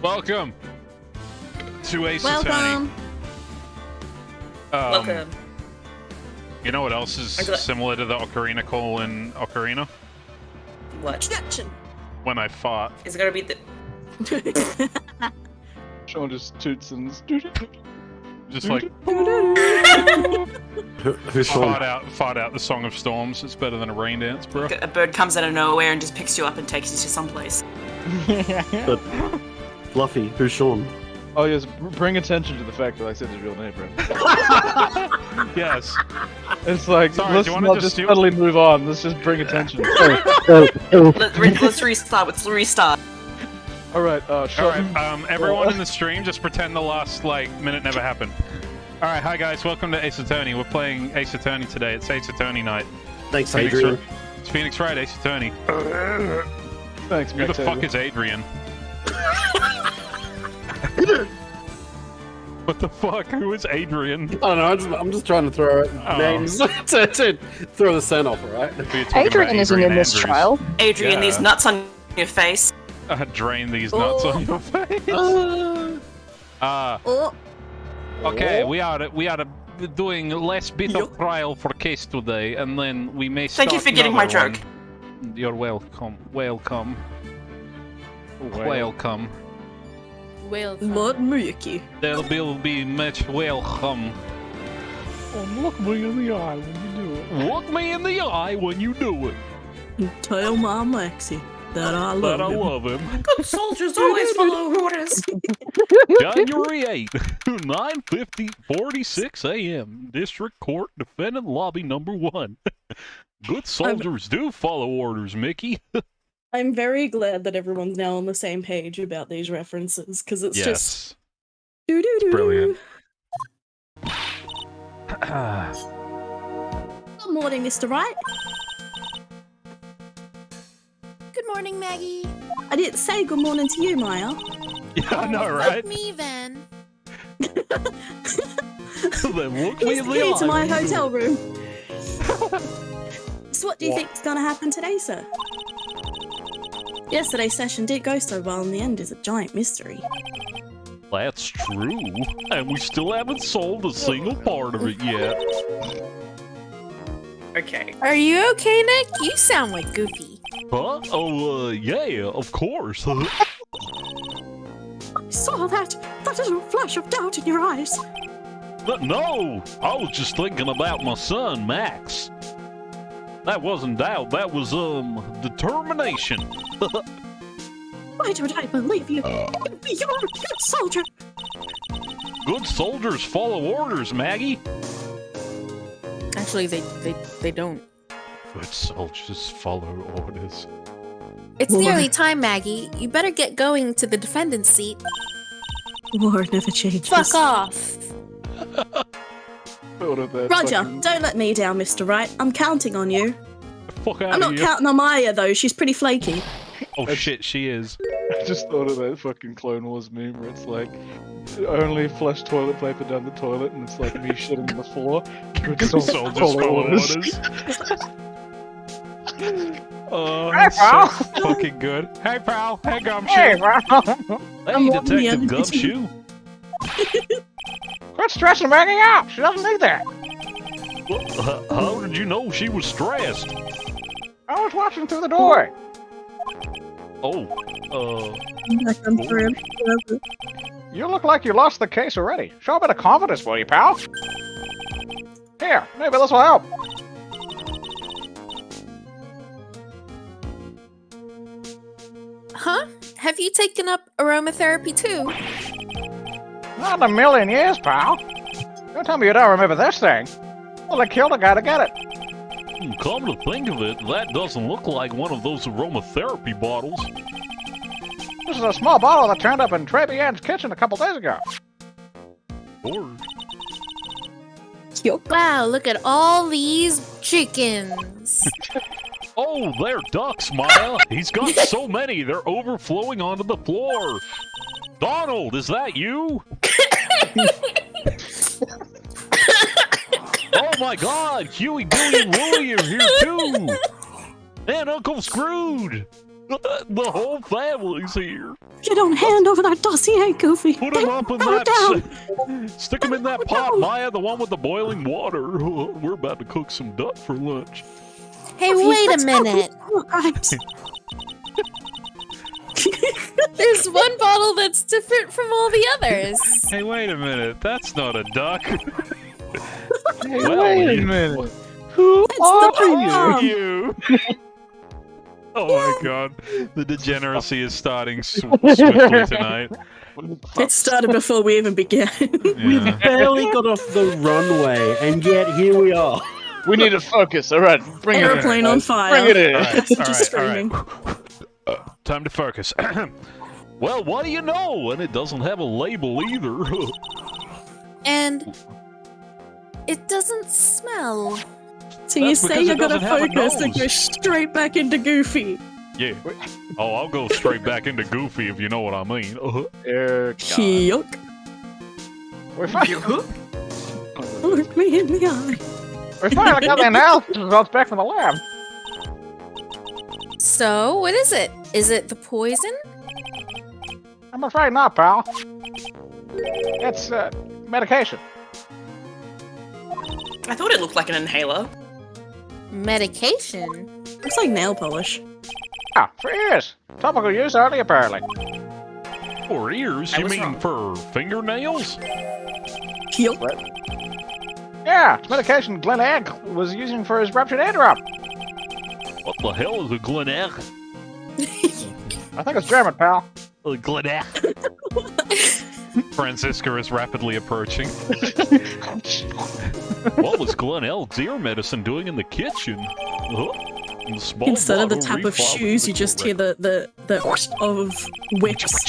Welcome to Ace Attorney. Welcome. You know what else is similar to the Ocarina call in Ocarina? What? Introduction. When I fought. Is it gonna be the... Sean just toots and just like fought out the Song of Storms. It's better than a rain dance, bro. A bird comes out of nowhere and just picks you up and takes you to someplace. But Fluffy, who's Sean? Oh yes, bring attention to the fact that I said his real name, bro. Yes. It's like, Sorry, let's not just totally move on. Let's just bring attention. Let's restart. Let's restart. All right, everyone in the stream, just pretend the last minute never happened. All right, hi guys, welcome to Ace Attorney. We're playing Ace Attorney today. It's Ace Attorney night. Thanks, Adrian. It's Phoenix Wright, Ace Attorney. Thanks, Who the fuck is Adrian? What the fuck? Who is Adrian? I don't know. I'm just trying to throw names to throw the scent off, alright? Adrian isn't in this trial. Adrian, these nuts on your face. Drain these nuts on your face. Okay, we are doing less bit of trial for case today, and then we may start. Thank you for getting my joke. You're welcome. Welcome. Welcome. Lord Muyuki. There will be much welcome. Oh, look me in the eye when you do it. Look me in the eye when you do it. Tell Mom Lexi that I love him. Good soldiers always follow orders. January 8, 9:46 a.m. District Court, Defendant Lobby Number 1. Good soldiers do follow orders, Mickey. I'm very glad that everyone's now on the same page about these references, because it's just... It's brilliant. Good morning, Mr. Wright. Good morning, Maggie. I didn't say good morning to you, Maya. Yeah, I know, right? Fuck me, then. Here's the key to my hotel room. So what do you think is going to happen today, sir? Yesterday's session didn't go so well, and the end is a giant mystery. That's true, and we still haven't solved a single part of it yet. Okay. Are you okay, Nick? You sound like Goofy. Huh? Oh, yeah, of course. I saw that little flash of doubt in your eyes. But no, I was just thinking about my son, Max. That wasn't doubt, that was, determination. Why don't I believe you? You're a good soldier. Good soldiers follow orders, Maggie. Actually, they don't. Good soldiers follow orders. It's nearly time, Maggie. You better get going to the defendant's seat. War never changes. Fuck off. Roger, don't let me down, Mr. Wright. I'm counting on you. Fuck out I'm not counting on Maya, though. She's pretty flaky. Oh shit, she is. I just thought of that fucking Clone Wars meme where it's like, only flush toilet paper down the toilet, and it's like me shitting on the floor. Good soldiers follow orders. Oh, hey, pal. So fucking good. Hey, pal. Hey, Gumshoe. Hey, pal. Hey, Detective Gumshoe. Quit stressing Maggie out. She doesn't need that. Well, how did you know she was stressed? I was watching through the door. You look like you lost the case already. Show a bit of confidence, will you, pal? Here, maybe this will help. Huh? Have you taken up aromatherapy too? Not in a million years, pal. Don't tell me you don't remember this thing. Well, they killed a guy to get it. Come to think of it, that doesn't look like one of those aromatherapy bottles. This is a small bottle that turned up in Trebian's kitchen a couple days ago. Or... Wow, look at all these chickens. Oh, they're ducks, Maya. He's got so many, they're overflowing onto the floor. Donald, is that you? Oh my god, Huey, Billy, and Willie are here too! And Uncle Scrooge! The whole family's here. You don't hand over that dossier, Goofy. Put him up in Calm that. Stick him in that pot, Maya, the one with the boiling water. We're about to cook some duck for lunch. Hey, wait a minute. There's one bottle that's different from all the others. Hey, wait a minute. That's not a duck. Hey, wait a minute. Who are you? Oh my god. The degeneracy is starting swiftly tonight. It started before we even began. Yeah. Barely got off the runway, and yet here we are. We need to focus. All right, bring it in. Airplane on fire. Bring it in. Just screaming. Time to focus. Well, what do you know? And it doesn't have a label either. And it doesn't smell. So you That's say because you're it gonna doesn't have a focus and nose. go straight back into Goofy. Yeah. Oh, I'll go straight back into Goofy if you know what I mean. Dear God. Yuck. We're finally, Look me in the eye. we're finally got the analysis results back from the lab. So, what is it? Is it the poison? I'm afraid not, pal. It's, medication. I thought it looked like an inhaler. Medication? Looks like nail polish. Ah, for ears. Topical use only, apparently. For ears? I You was mean wrong. for fingernails? Yuck. Yeah, it's medication Glenn Egg was using for his ruptured eardrum. What the hell is a Glenegg? I think it's German, pal. A Glenegg? Francisca is rapidly approaching. What was Glen Elk's ear medicine doing in the kitchen? Small Instead of the bottle tap of refill shoes, you just hear the of whips.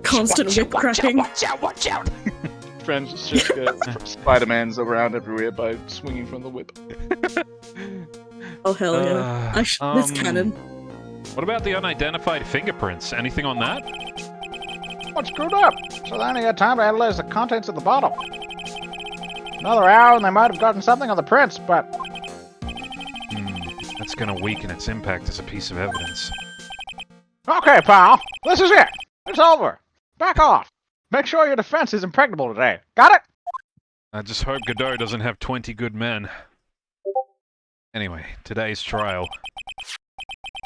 Constant whip cracking. Watch out! Francisca Spider-Man's around everywhere by swinging from the whip. Oh hell yeah! That's canon. What about the unidentified fingerprints? Anything on that? What's screwed up? So they only had time to analyze the contents of the bottle. Another hour and they might have gotten something on the prints, but... That's gonna weaken its impact as a piece of evidence. Okay, pal. This is it. It's over. Back off. Make sure your defense is impregnable today. Got it? I just hope Godot doesn't have 20 good men. Anyway, today's trial.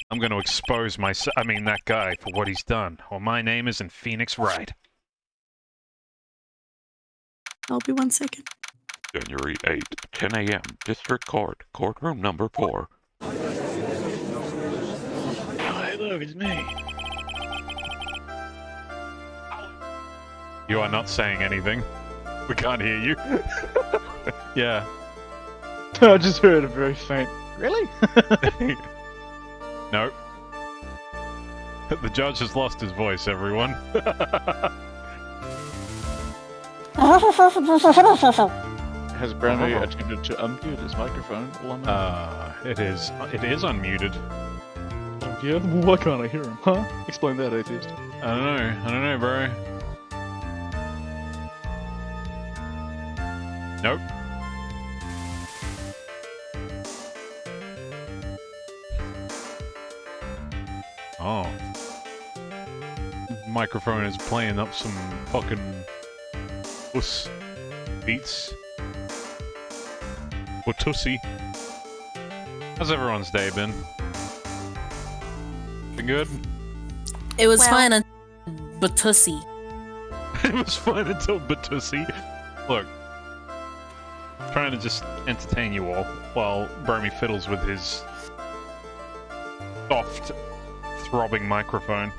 I'm gonna expose that guy for what he's done, or my name isn't Phoenix Wright. I'll be 1 second. January 8, 10 a.m. District Court, courtroom number 4. Hey, look, it's me. You are not saying anything. We can't hear you. Yeah. I just heard a very faint. Really? No. The judge has lost his voice, everyone. Has Brandy attempted to unmute his microphone? It is unmuted. Oh, yeah? Well, why can't I hear him, huh? Explain that, atheist. I don't know, bro. Nope. Oh. Microphone is playing up some fucking puss beats. Or tussy. How's everyone's day been? Been good? It was fine until Batussy. It was fun until Batussy. Look. Trying to just entertain you all while Bromy fiddles with his soft, throbbing microphone.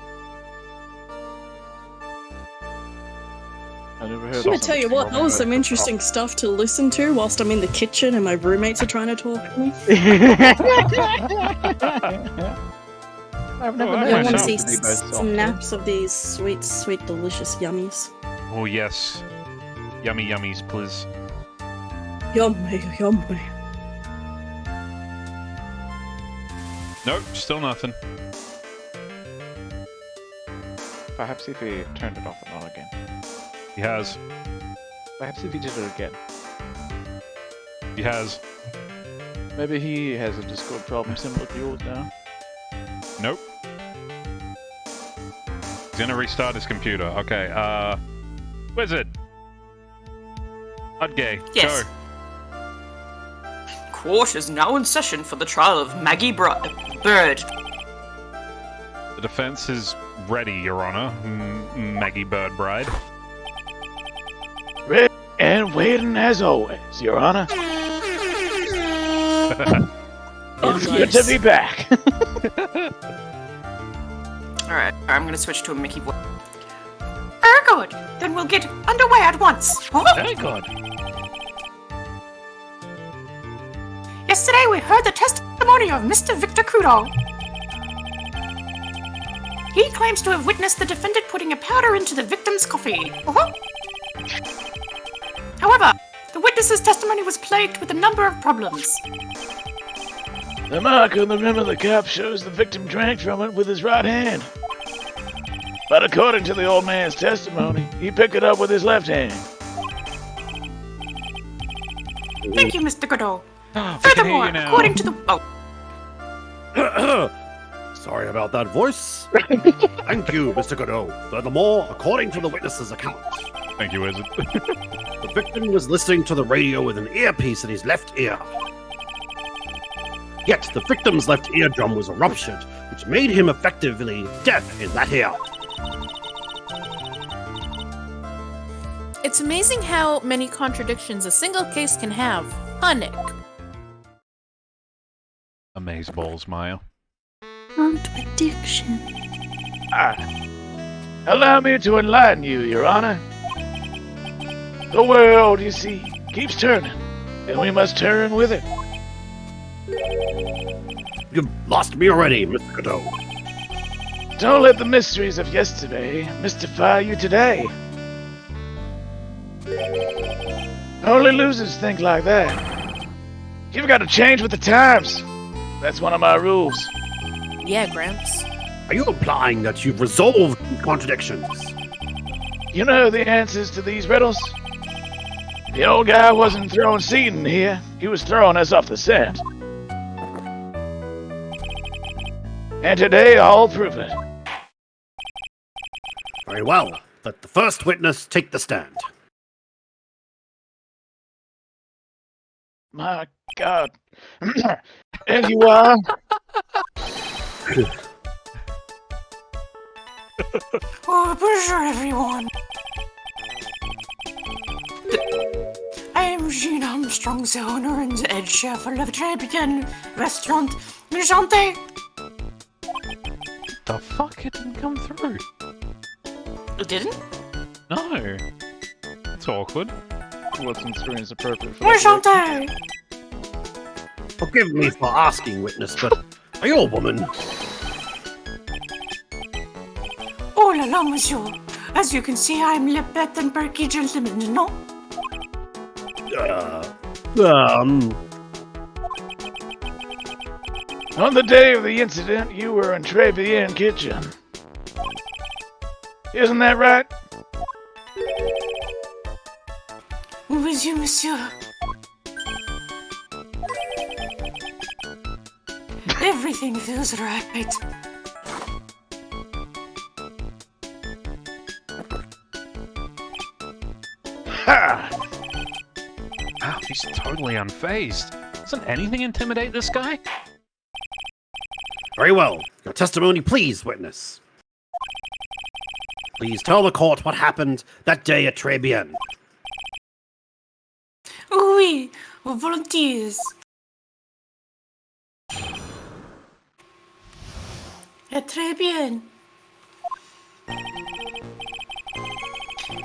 I never heard I'm gonna tell you what, that was some interesting stuff to listen to whilst I'm in the kitchen and my roommates are trying to talk to me. I've never Oh, been I I want to myself see could be both snaps of these sweet, sweet, delicious yummies. Oh yes. Yummy yummies, please. Yummy, yummy. Nope, still nothing. Perhaps if he turned it off and on again. He has. Perhaps if he did it again. He has. Maybe he has a Discord problem similar to yours now. Nope. He's gonna restart his computer. Okay, Wizard. Udgay, Yes. go. Court is now in session for the trial of Maggie Bird. The defense is ready, Your Honor. Maggie Bird Bride. Ready and waiting as always, Your Honor. It's good to be back. Alright, I'm gonna switch to a Mickey voice. Very good. Then we'll get underway at once. Very good. Yesterday we heard the testimony of Mr. Victor Crudo. He claims to have witnessed the defendant putting a powder into the victim's coffee. However, the witness's testimony was plagued with a number of problems. The mark on the rim of the cup shows the victim drank from it with his right hand. But according to the old man's testimony, he picked it up with his left hand. Thank you, Mr. Godot. Oh, Furthermore, according to the... Sorry about that voice. Thank you, Mr. Godot. Furthermore, according to the witness's account, Thank you, Wizard. the victim was listening to the radio with an earpiece in his left ear. Yet the victim's left eardrum was ruptured, which made him effectively deaf in that ear. It's amazing how many contradictions a single case can have. Huh, Nick? Amazeballs, Maya. Contradiction. Allow me to enlighten you, Your Honor. The world, you see, keeps turning, and we must turn with it. You've lost me already, Mr. Godot. Don't let the mysteries of yesterday mystify you today. Only losers think like that. You've got to change with the times. That's one of my rules. Yeah, Gramps. Are you implying that you've resolved these contradictions? You know the answers to these riddles? The old guy wasn't throwing seed in here. He was throwing us off the scent. And today I'll prove it. Very well. Let the first witness take the stand. My God. And you are? Oh, bonjour, everyone. I am Jean Armstrong, the owner and the head chef of Le Trabian Restaurant. Enchanté. The fuck? It didn't come through. It didn't? No. It's awkward. What's on screen is appropriate for that. Enchanté. Forgive me for asking, witness, but are you a woman? Oh la la, monsieur. As you can see, I'm le pet and perky gentleman, no? On the day of the incident, you were in Trebian kitchen. Isn't that right? With you, monsieur. Everything feels right. Ha! Wow, he's totally unfazed. Doesn't anything intimidate this guy? Very well. Your testimony, please, witness. Please tell the court what happened that day at Trebian. Oui, volontiers. Très bien.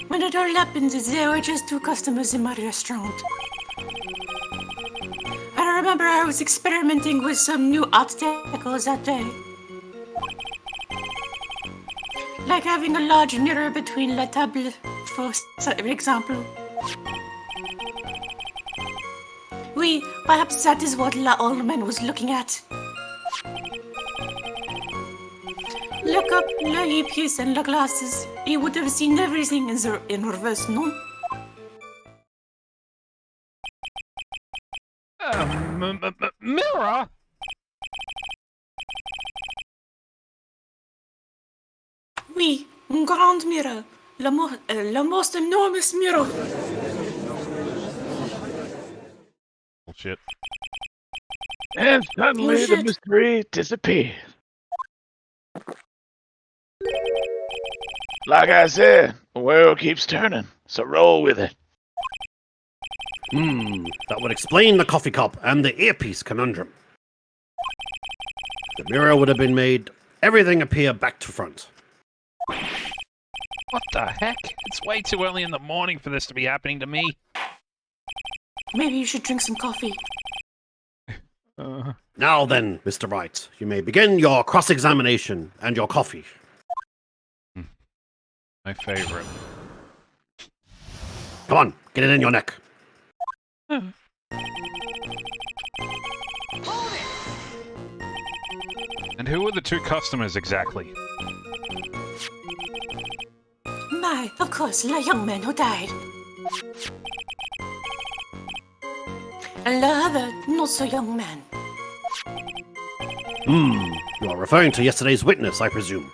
When it all happened, there were just 2 customers in my restaurant. I remember I was experimenting with some new obstacles that day. Like having a large mirror between la table, for example. Oui, perhaps that is what La Allman was looking at. Look up Le earpiece and the glasses. You would have seen everything in reverse, no? Mirror? Oui, un grand mirror. La most enormous mirror. Bullshit. And suddenly the Bullshit. mystery disappeared. Like I said, the world keeps turning, so roll with it. That would explain the coffee cup and the earpiece conundrum. The mirror would have been made everything appear back to front. What the heck? It's way too early in the morning for this to be happening to me. Maybe you should drink some coffee. Now then, Mr. Wright, you may begin your cross-examination and your coffee. My favorite. Come on, get it in your neck. And who were the two customers exactly? My, of course, the young man who died. And the other, not so young man. You are referring to yesterday's witness, I presume.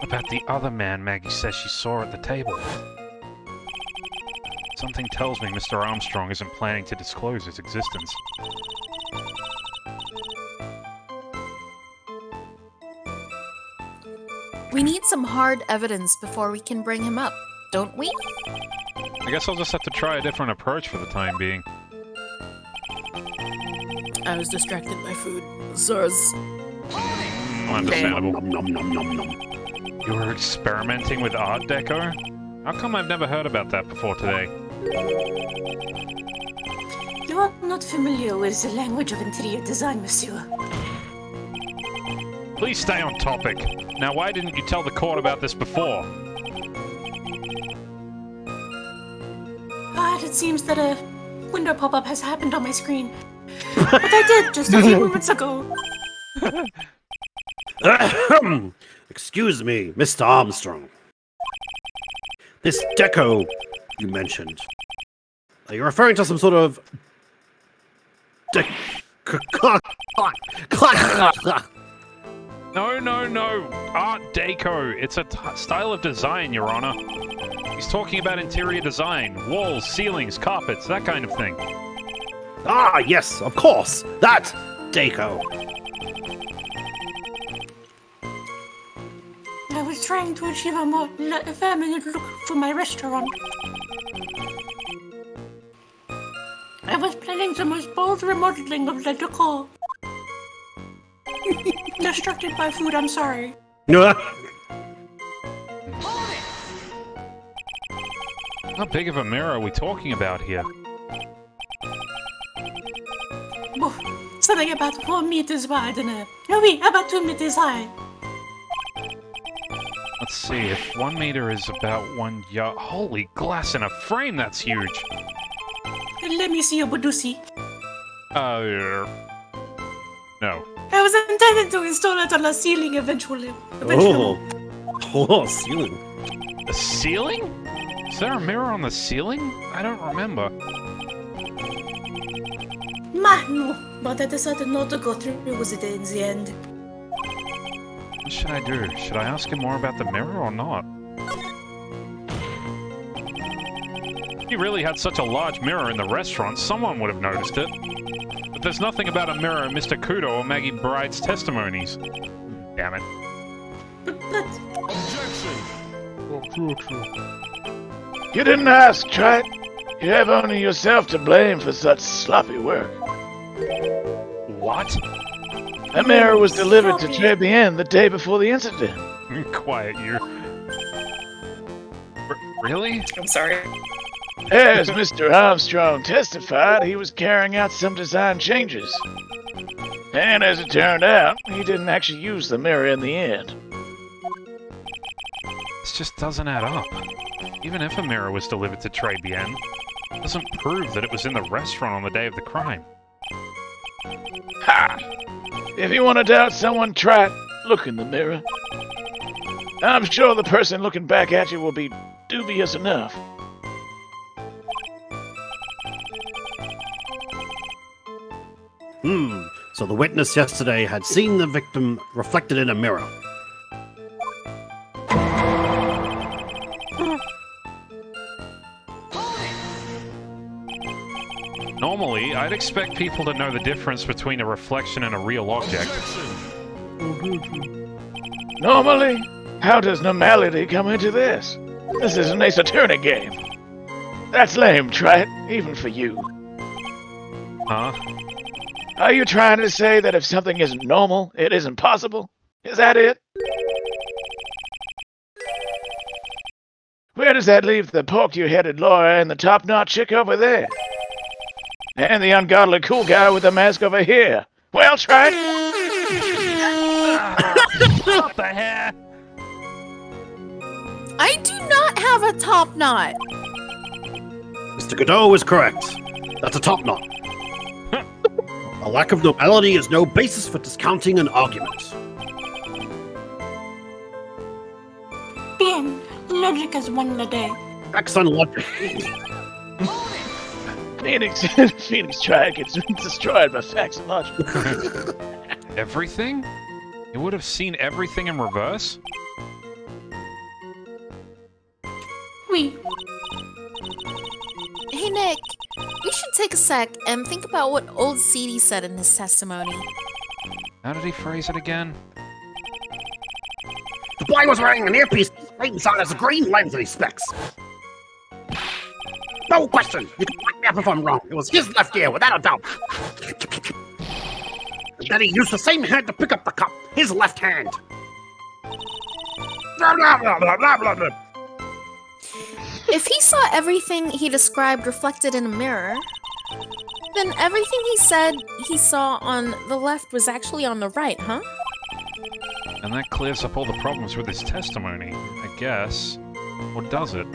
About the other man Maggie says she saw at the table. Something tells me Mr. Armstrong isn't planning to disclose his existence. We need some hard evidence before we can bring him up, don't we? I guess I'll just have to try a different approach for the time being. I was distracted by food. Source. Understandable. Nom, nom, nom, nom, nom. You were experimenting with Art Deco? How come I've never heard about that before today? You are not familiar with the language of interior design, monsieur. Please stay on topic. Now, why didn't you tell the court about this before? It seems that a window pop-up has happened on my screen. But I did just a few moments ago. Excuse me, Mr. Armstrong. This deco you mentioned, are you referring to some sort of... No. Art Deco. It's a style of design, Your Honor. He's talking about interior design. Walls, ceilings, carpets, that kind of thing. Ah, yes, of course. That deco. I was trying to achieve a more feminine look for my restaurant. I was planning the most bold remodeling of the decor. Distracted by food, I'm sorry. How big of a mirror are we talking about here? Something about 4 meters wide and oui, about 2 meters high. Let's see, if 1 meter is about 1 yard... Holy glass in a frame, that's huge! Let me see your Budusi. No. I was intending to install it on the ceiling eventually. Oh, ceiling. The ceiling? Is there a mirror on the ceiling? I don't remember. No, but I decided not to go through with it in the end. What should I do? Should I ask him more about the mirror or not? If he really had such a large mirror in the restaurant, someone would have noticed it. But there's nothing about a mirror in Mr. Kudo or Maggie Bride's testimonies. Damn it. But You didn't ask, Trite. You have only yourself to blame for such sloppy work. What? That mirror was delivered to Trebienne the day before the incident. Quiet, you. Really? I'm sorry. As Mr. Armstrong testified, he was carrying out some design changes. And as it turned out, he didn't actually use the mirror in the end. This just doesn't add up. Even if a mirror was delivered to Trebienne, it doesn't prove that it was in the restaurant on the day of the crime. Ha! If you want to doubt someone, Trite, look in the mirror. I'm sure the person looking back at you will be dubious enough. So the witness yesterday had seen the victim reflected in a mirror. Normally, I'd expect people to know the difference between a reflection and a real object. Normally? How does normality come into this? This is an Ace Attorney game. That's lame, Wright, even for you. Huh? Are you trying to say that if something isn't normal, it isn't possible? Is that it? Where does that leave the pork-you-headed lawyer and the top-notch chick over there? And the ungodly cool guy with the mask over here? Well, Wright? What the heck? I do not have a top knot. Mr. Godot is correct. That's a top knot. A lack of normality is no basis for discounting an argument. Bien, logic has won the day. Facts on logic. Phoenix Wright gets destroyed by facts and logic. Everything? You would have seen everything in reverse? Oui. Hey, Nick. We should take a sec and think about what old CD said in his testimony. How did he phrase it again? The boy was wearing an earpiece right inside his green lens and he specs. No question. You can back me up if I'm wrong. It was his left ear, without a doubt. And then he used the same hand to pick up the cup. His left hand. Blah, blah, blah, blah, blah, blah, blah. If he saw everything he described reflected in a mirror, then everything he said he saw on the left was actually on the right, huh? And that clears up all the problems with his testimony, I guess. Or does it?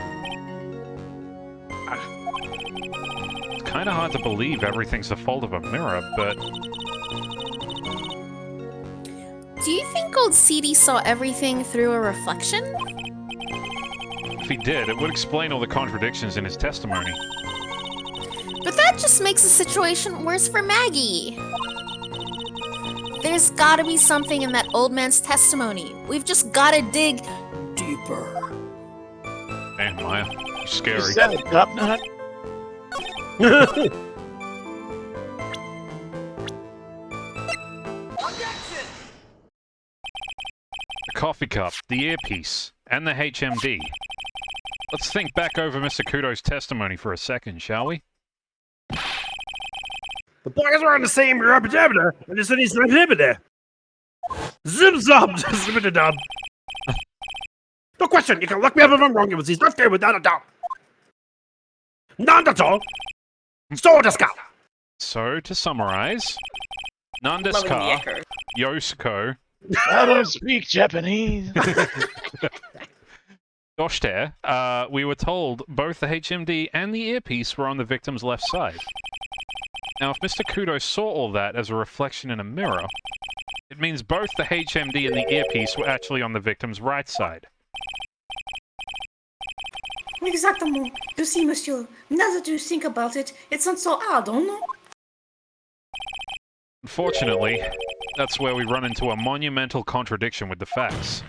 It's kind of hard to believe everything's the fault of a mirror, but... Do you think old CD saw everything through a reflection? If he did, it would explain all the contradictions in his testimony. But that just makes the situation worse for Maggie. There's gotta be something in that old man's testimony. We've just gotta dig deeper. Man, Maya, you're scary. Is that a top knot? The coffee cup, the earpiece, and the HMD. Let's think back over Mr. Kudo's testimony for a second, shall we? The boys were on the same rubber and just he's there. Zip zob, zip-a-dub. No question, you can look me up if I'm wrong. It was his left ear without a doubt. None at all. So desu. So, to summarize, Nandeska, Yosuko, I don't speak Japanese. Doshte, we were told both the HMD and the earpiece were on the victim's left side. Now, if Mr. Kudo saw all that as a reflection in a mirror, it means both the HMD and the earpiece were actually on the victim's right side. Exactement. You see, monsieur, now that you think about it, it's not so hard, don't you? Unfortunately, that's where we run into a monumental contradiction with the facts.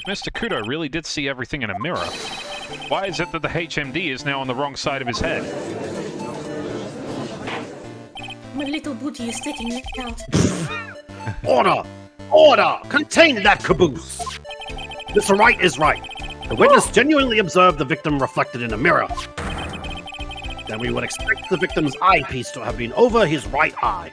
If Mr. Kudo really did see everything in a mirror, why is it that the HMD is now on the wrong side of his head? My little booty is sticking it out. Order! Order! Contain that caboose! Mr. Wright is right. The witness genuinely observed the victim reflected in a mirror. Then we would expect the victim's eyepiece to have been over his right eye.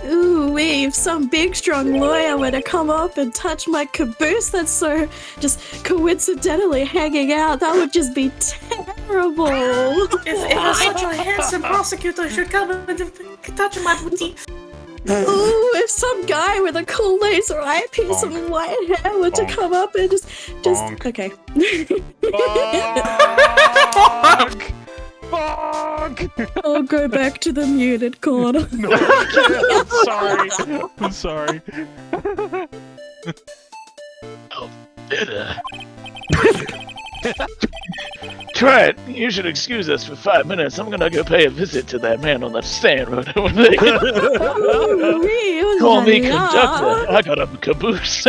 Ooh, wait, if some big strong lawyer were to come up and touch my caboose that's so just coincidentally hanging out, that would just be terrible. If such a handsome prosecutor should come and touch my booty. Ooh, if some guy with a cool laser eyepiece Bonk. and white hair were to Bonk. come up and just Bonk. okay. Fuck! Fuck! I'll go back to the muted corner. No, I can't. I'm sorry. I'm sorry. Try it. You should excuse us for 5 minutes. I'm gonna go pay a visit to that man on that stand right over there. Ooh, it call me la, la. conductor. I got a caboose.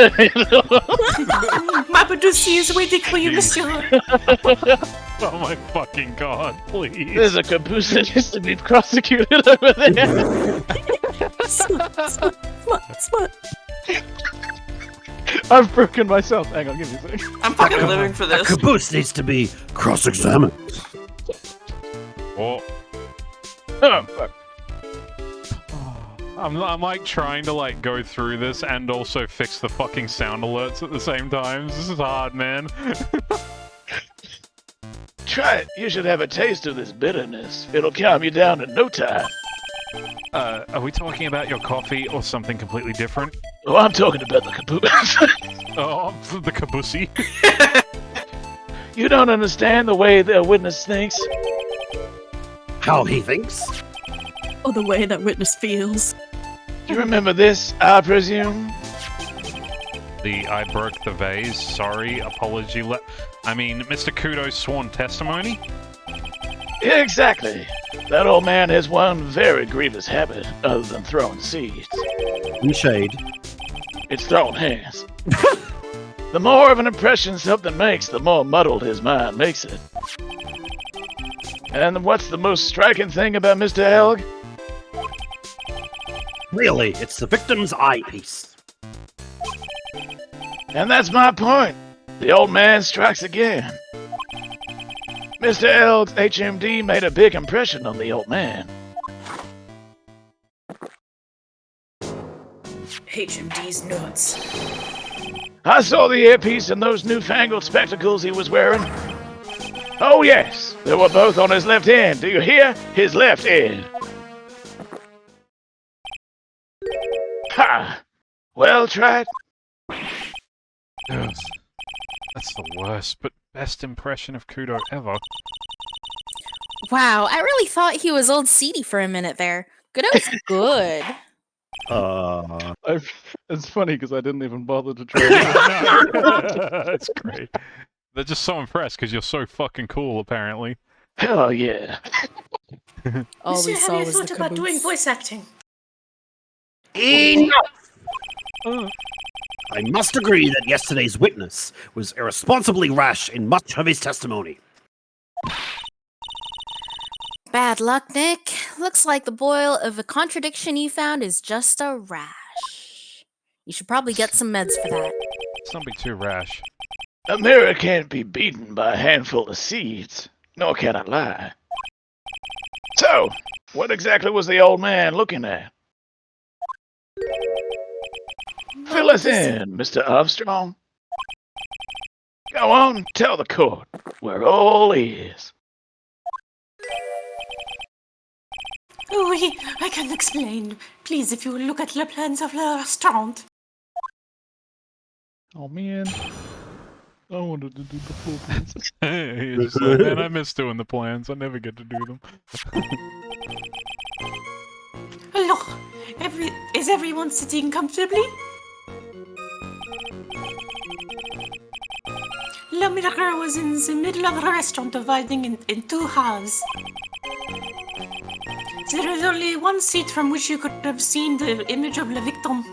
My producer is waiting for you, monsieur. Oh my fucking god, please. There's a caboose that needs to be prosecuted over there. Smart. I've broken myself. Hang on, give me a second. I'm fucking living for The this. caboose needs to be cross-examined. Oh, Oh, fuck. I'm like trying to like go through this and also fix the fucking sound alerts at the same time. This is hard, man. Try it. You should have a taste of this bitterness. It'll calm you down in no time. Are we talking about your coffee or something completely different? Oh, I'm talking about the caboose. Oh, the caboosey. You don't understand the way the witness thinks. How he thinks? Or the way that witness feels. You remember this, I presume? The I broke the vase, sorry, apology I mean, Mr. Kudo's sworn testimony? Exactly. That old man has one very grievous habit other than throwing seeds. In shade. It's throwing hands. The more of an impression something makes, the more muddled his mind makes it. And what's the most striking thing about Mr. Helg? Really, it's the victim's eyepiece. And that's my point. The old man strikes again. Mr. Helg's HMD made a big impression on the old man. HMD's nuts. I saw the earpiece and those newfangled spectacles he was wearing. Oh yes, they were both on his left hand. Do you hear? His left hand. Ha! Well, try it. Ugh. That's the worst, but best impression of Kudo ever. Wow, I really thought he was old seedy for a minute there. Godot's good. It's funny because I didn't even bother to try. That's great. They're just so impressed because you're so fucking cool, apparently. Hell yeah. All Monsieur, we have saw you was thought the about doing caboose. voice acting? Enough! I must agree that yesterday's witness was irresponsibly rash in much of his testimony. Bad luck, Nick. Looks like the boil of a contradiction you found is just a rash. You should probably get some meds for that. Let's not be too rash. A mirror can't be beaten by a handful of seeds, nor can I lie. So, what exactly was the old man looking at? Fill us in, Mr. Armstrong. Go on, tell the court. We're all ears. Oui, I can explain. Please, if you will look at the plans of the restaurant. Oh man, I wanted to do the full plans. You're just like, man, I miss doing the plans. I never get to do them. Look, is everyone sitting comfortably? Le mirror was in the middle of the restaurant, dividing in two halves. There is only one seat from which you could have seen the image of the victim.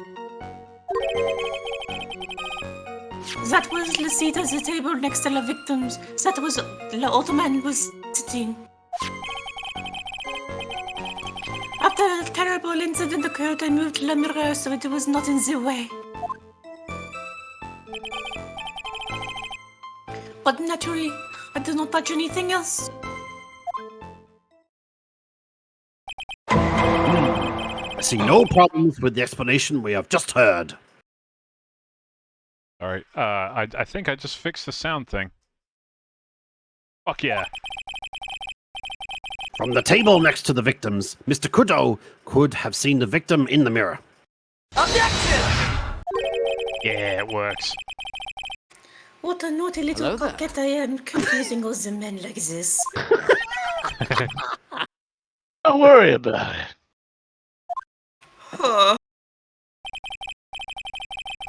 That was the seat at the table next to the victims. That was the old man was sitting. After the terrible incident occurred, I moved the mirror so it was not in the way. But naturally, I did not touch anything else. I see no problems with the explanation we have just heard. Alright, I think I just fixed the sound thing. Fuck yeah. From the table next to the victims, Mr. Kudo could have seen the victim in the mirror. Yeah, it works. What a naughty little coquette I am, confusing all the men like this. Don't worry about it.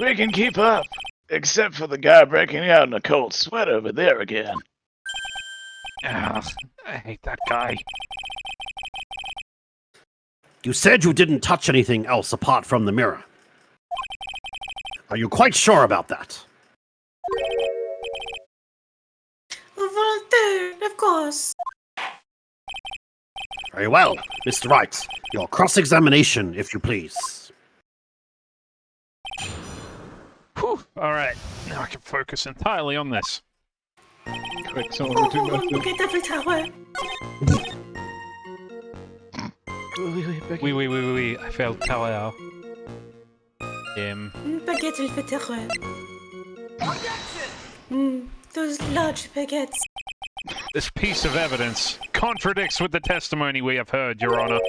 We can keep up, except for the guy breaking out in a cold sweat over there again. Ah, I hate that guy. You said you didn't touch anything else apart from the mirror. Are you quite sure about that? Volunteer, of course. Very well, Mr. Wright. Your cross-examination, if you please. Whew. All right, now I can focus entirely on this. Quick, someone do nothing. Oui, I failed Kal-El. Baguette le fait those large baguettes. This piece of evidence contradicts with the testimony we have heard, Your Honor.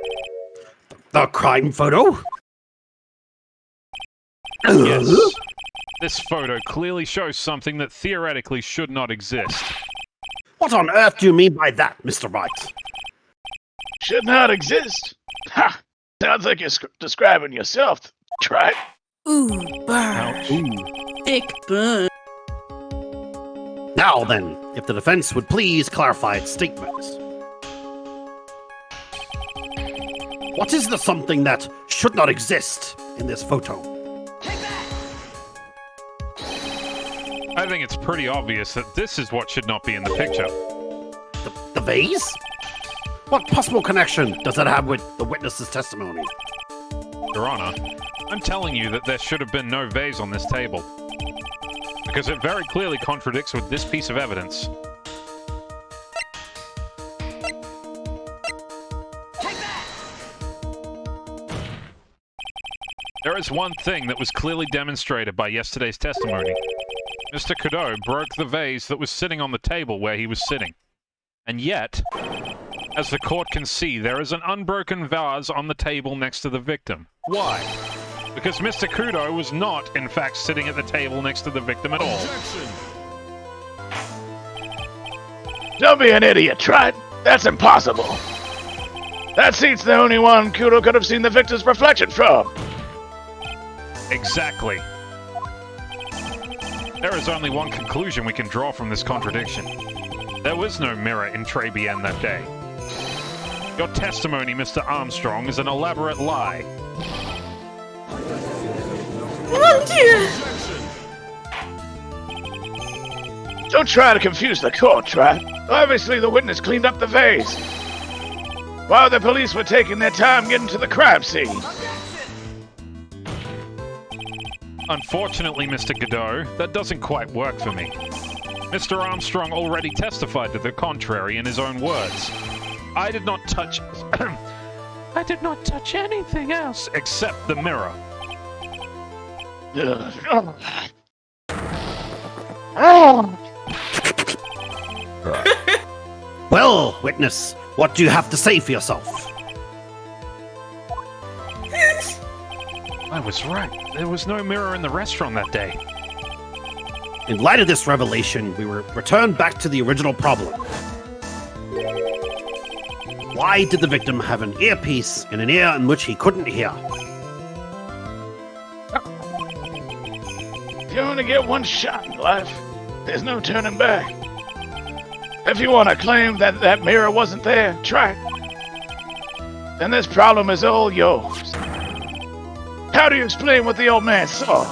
The crime photo? Yes. This photo clearly shows something that theoretically should not exist. What on earth do you mean by that, Mr. Wright? Should not exist. Ha! Sounds like you're describing yourself, Tripe. Ooh, burn. Thick burn. Now then, if the defense would please clarify its statement. What is the something that should not exist in this photo? I think it's pretty obvious that this is what should not be in the picture. The vase? What possible connection does that have with the witness's testimony? Your Honor, I'm telling you that there should have been no vase on this table. Because it very clearly contradicts with this piece of evidence. There is one thing that was clearly demonstrated by yesterday's testimony. Mr. Cadeau broke the vase that was sitting on the table where he was sitting. And yet, as the court can see, there is an unbroken vase on the table next to the victim. Why? Because Mr. Kudo was not, in fact, sitting at the table next to the victim at all. Don't be an idiot, Tripe. That's impossible. That seat's the only one Kudo could have seen the victim's reflection from. Exactly. There is only one conclusion we can draw from this contradiction. There was no mirror in Trebienne that day. Your testimony, Mr. Armstrong, is an elaborate lie. Mon Dieu! Don't try to confuse the court, Tripe. Obviously, the witness cleaned up the vase. While the police were taking their time getting to the crime scene. Unfortunately, Mr. Godot, that doesn't quite work for me. Mr. Armstrong already testified to the contrary in his own words. I did not touch... I did not touch anything else except the mirror. Well, witness, what do you have to say for yourself? I was right. There was no mirror in the restaurant that day. In light of this revelation, we were returned back to the original problem. Why did the victim have an earpiece in an ear in which he couldn't hear? You only get one shot in life. There's no turning back. If you want to claim that that mirror wasn't there, try it. Then this problem is all yours. How do you explain what the old man saw?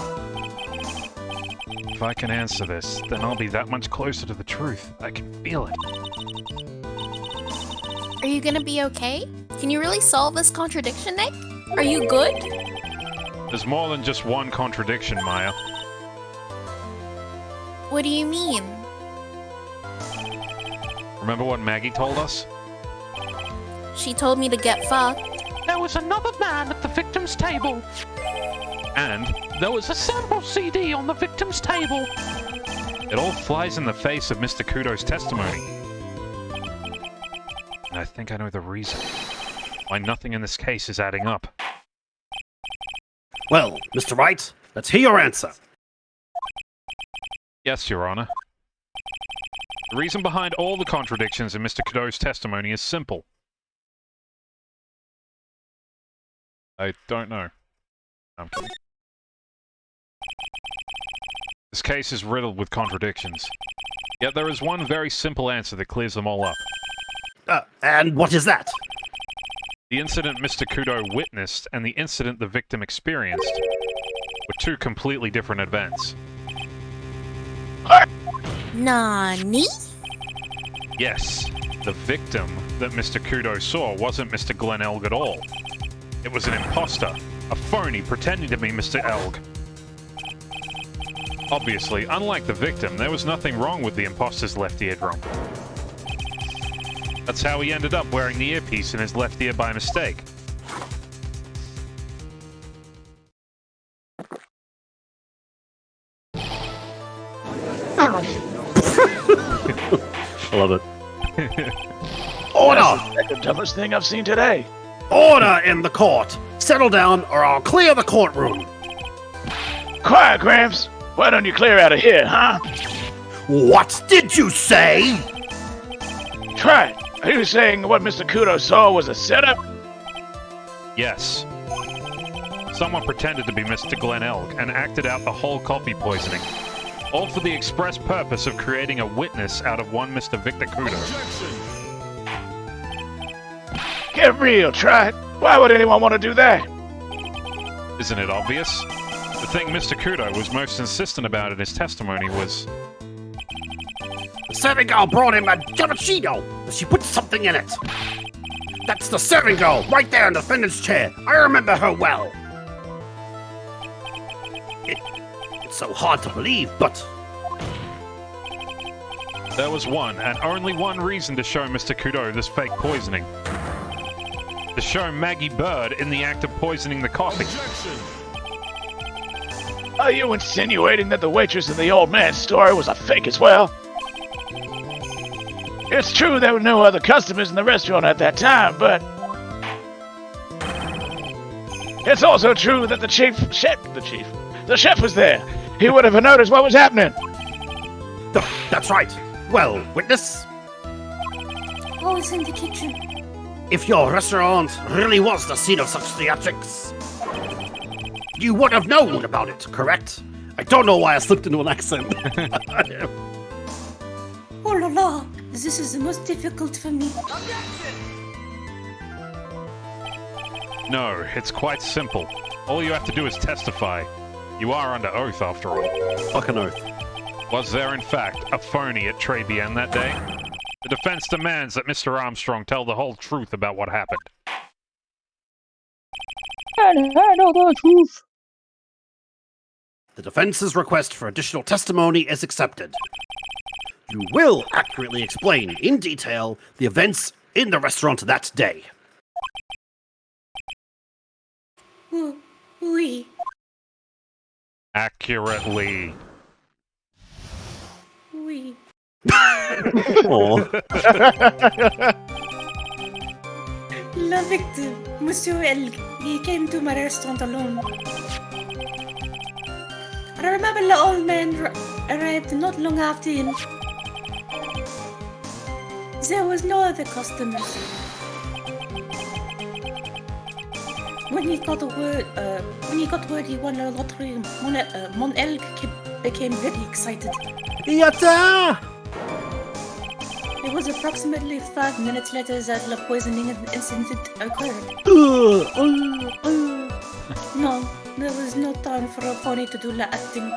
If I can answer this, then I'll be that much closer to the truth. I can feel it. Are you gonna be okay? Can you really solve this contradiction, Nick? Are you good? There's more than just one contradiction, Maya. What do you mean? Remember what Maggie told us? She told me to get fucked. There was another man at the victim's table. And There was a sample CD on the victim's table. it all flies in the face of Mr. Kudo's testimony. And I think I know the reason why nothing in this case is adding up. Well, Mr. Wright, let's hear your answer. Yes, Your Honor. The reason behind all the contradictions in Mr. Kudo's testimony is simple. I don't know. I'm kidding. This case is riddled with contradictions. Yet there is one very simple answer that clears them all up. And what is that? The incident Mr. Kudo witnessed and the incident the victim experienced were two completely different events. Nani? Yes, the victim that Mr. Kudo saw wasn't Mr. Glenn Elg at all. It was an imposter, a phony pretending to be Mr. Elg. Obviously, unlike the victim, there was nothing wrong with the imposter's left eardrum. That's how he ended up wearing the earpiece in his left ear by mistake. I love it. Order! That's the dumbest thing I've seen today. Order in the court! Settle down or I'll clear the courtroom! Quiet, Gramps. Why don't you clear out of here, huh? What did you say? Try it. Are you saying what Mr. Kudo saw was a setup? Yes. Someone pretended to be Mr. Glenn Elg and acted out the whole coffee poisoning. All for the express purpose of creating a witness out of one Mr. Victor Kudo. Get real, try it. Why would anyone want to do that? Isn't it obvious? The thing Mr. Kudo was most insistent about in his testimony was... The serving girl brought him a cappuccino, but she put something in it. That's the serving girl, right there in the defendant's chair. I remember her well. It's so hard to believe, but... There was one, and only one reason to show Mr. Kudo this fake poisoning. To show Maggie Bird in the act of poisoning the coffee. Are you insinuating that the waitress in the old man's story was a fake as well? It's true there were no other customers in the restaurant at that time, but... It's also true that the chef was there. He would have noticed what was happening. That's right. Well, witness, I was in the kitchen. if your restaurant really was the scene of such theatrics, you would have known about it, correct? I don't know why I slipped into an accent. Oh la la, this is the most difficult for me. No, it's quite simple. All you have to do is testify. You are under oath, after all. Fucking oath. Was there, in fact, a phony at Trebian that day? The defense demands that Mr. Armstrong tell the whole truth about what happened. I know the truth. The defense's request for additional testimony is accepted. You will accurately explain in detail the events in the restaurant that day. Oui. Accurately. Oui. Aww. La victim, Monsieur Elg, he came to my restaurant alone. I remember the old man arrived not long after him. There was no other customers. When he got word he won the lottery, Mon Elg became very excited. Yatta! It was approximately 5 minutes later that the poisoning incident occurred. No, there was no time for a phony to do the acting.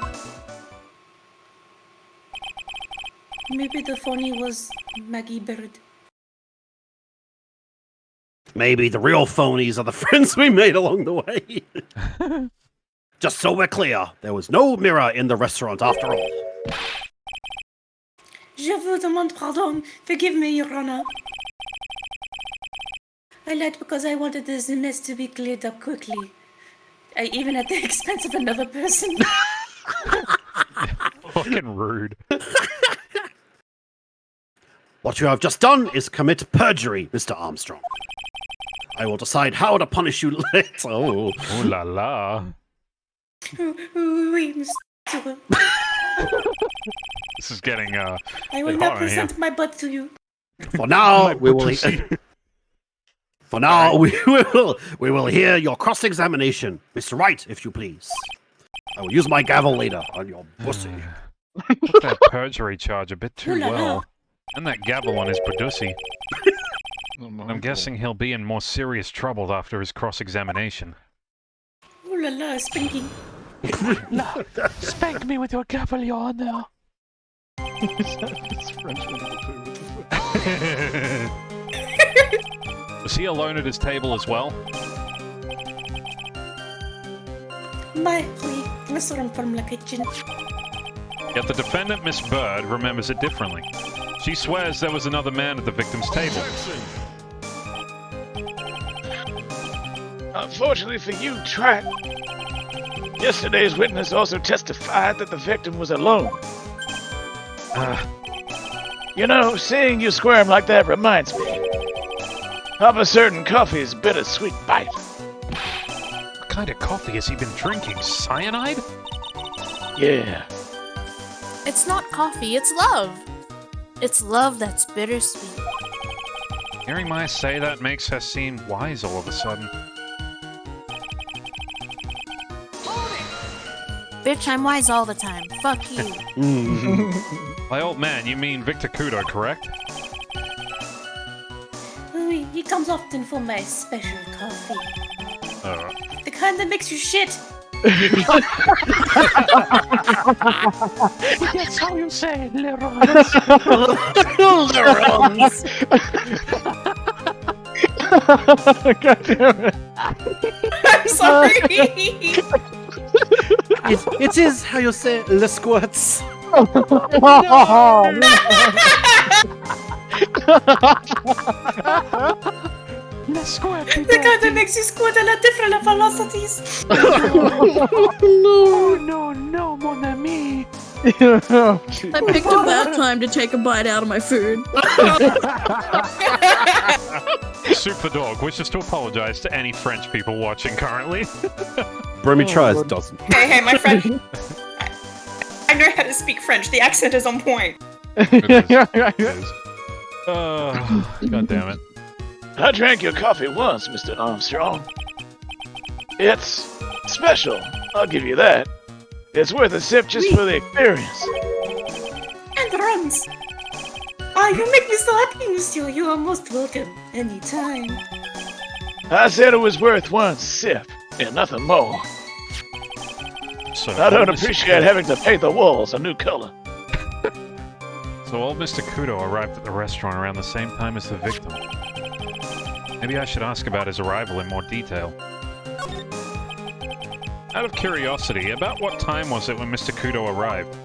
Maybe the phony was Maggie Bird. Maybe the real phonies are the friends we made along the way. Just so we're clear, there was no mirror in the restaurant after all. Je vous demande pardon. Forgive me, Your Honor. I lied because I wanted this mess to be cleared up quickly. Even at the expense of another person. Fucking rude. What you have just done is commit perjury, Mr. Armstrong. I will decide how to punish you later. Oh. Ooh la la. Oui, Mr. This is getting, I will now present my butt to you. For now, we will. For now, we will hear your cross-examination, Mr. Wright, if you please. I will use my gavel later on your pussy. Took that perjury charge a bit too Ooh la la. well. And that gavel on his producy. I'm guessing he'll be in more serious trouble after his cross-examination. Ooh la la, spanking. Spank me with your gavel, Your Honor. It's French Winnie the Pooh. Was he alone at his table as well? Bye, oui, restaurant from la kitchen. Yet the defendant, Miss Bird, remembers it differently. She swears there was another man at the victim's table. Unfortunately for you, Track, yesterday's witness also testified that the victim was alone. You know, seeing you squirm like that reminds me of a certain coffee's bittersweet bite. What kind of coffee has he been drinking? Cyanide? Yeah. It's not coffee, it's love. It's love that's bittersweet. Hearing Maya say that makes her seem wise all of a sudden. Bitch, I'm wise all the time. Fuck you. By old man, you mean Victor Kudo, correct? Oui, he comes often for my special coffee. The kind that makes you shit. That's how you say it, Leroy. God damn it. I'm sorry. It is how you say le squirts. Let's squirt. The kind that makes you squirt at different velocities. No, no, no, mon ami. I picked a bad time to take a bite out of my food. Super Dog wishes to apologize to any French people watching currently. Bromy tries, doesn't. Hey, my friend. I know how to speak French. The accent is on point. It is. God damn it. I drank your coffee once, Mr. Armstrong. It's special, I'll give you that. It's worth a sip just for the experience. And runs. You make me so happy, monsieur. You are most welcome anytime. I said it was worth one sip, and nothing more. So I don't old Mr. appreciate having to paint the walls a new color. So old Mr. Kudo arrived at the restaurant around the same time as the victim. Maybe I should ask about his arrival in more detail. Out of curiosity, about what time was it when Mr. Kudo arrived?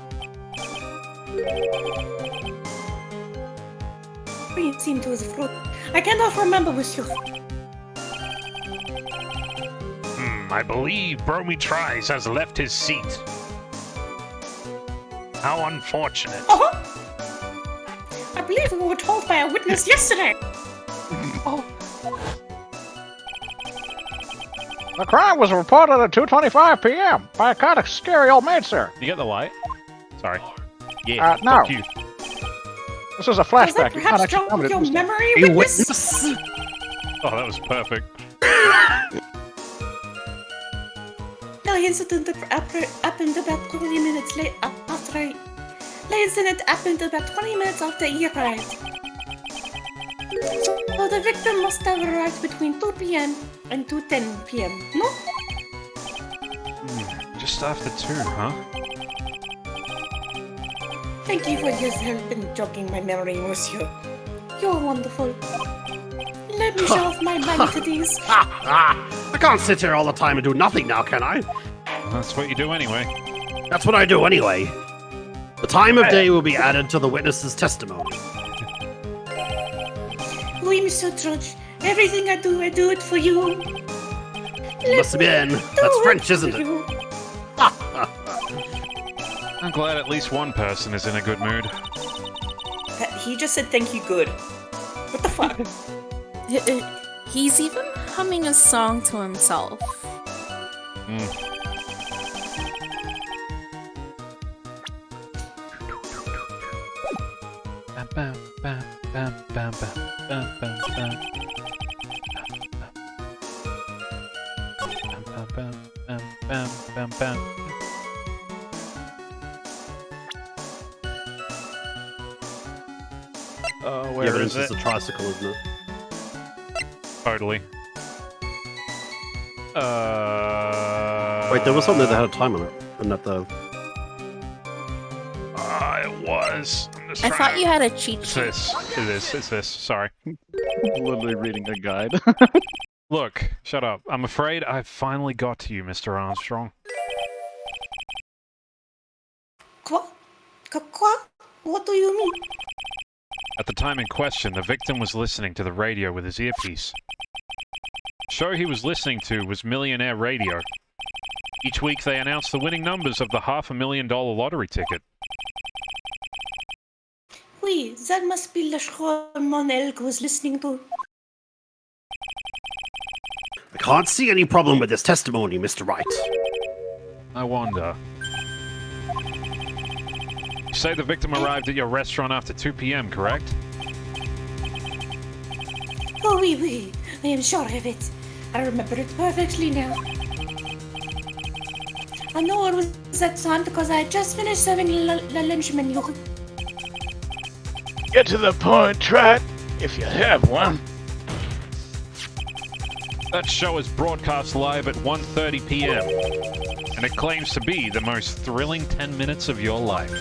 It seemed to his fruit. I cannot remember, monsieur. I believe Bromy Tries has left his seat. How unfortunate. I believe we were told by a witness yesterday. The crime was reported at 2:25 p.m. by a kind of scary old maid, sir. You get the light? Sorry. Yeah. No. Fuck you. This is a Was flashback. that You can't perhaps actually tell me your this. memory, A witness? witness? Oh, that was perfect. The incident happened about 20 minutes late after. The incident happened about 20 minutes after he arrived. So the victim must have arrived between 2 p.m. and 2:10 p.m. No? Just after 2, huh? Thank you for your help in jogging my memory, monsieur. You're wonderful. Let me show off my niceties. I can't sit here all the time and do nothing now, can I? That's what you do anyway. That's what I do anyway. The time of day will be added to the witness's testimony. Oui, Monsieur Trudge. Everything I do it for you. Must bien. That's French, isn't it? I'm glad at least one person is in a good mood. He just said thank you good. What the fuck? He's even humming a song to himself. Bam, bam, bam, bam, bam, bam, bam, bam. Bam, bam, bam, bam, bam, bam. The Where evidence is is it? a tricycle, isn't it? Totally. Wait, there was something that had a time on it, and not the. It was. I thought you had a cheat It's sheet. this. It's this. Sorry. Literally reading a guide. Look, shut up. I'm afraid I've finally got to you, Mr. Armstrong. Quoi? What do you mean? At the time in question, the victim was listening to the radio with his earpiece. The show he was listening to was Millionaire Radio. Each week they announced the winning numbers of the $500,000 lottery ticket. Oui, that must be the show Mon Elk was listening to. I can't see any problem with this testimony, Mr. Wright. I wonder. You say the victim arrived at your restaurant after 2 p.m., correct? Oh, oui. I am sure of it. I remember it perfectly now. I know it was that time because I had just finished serving the lunch menu. Get to the point, Trat, if you have one. That show is broadcast live at 1:30 p.m. and it claims to be the most thrilling 10 minutes of your life.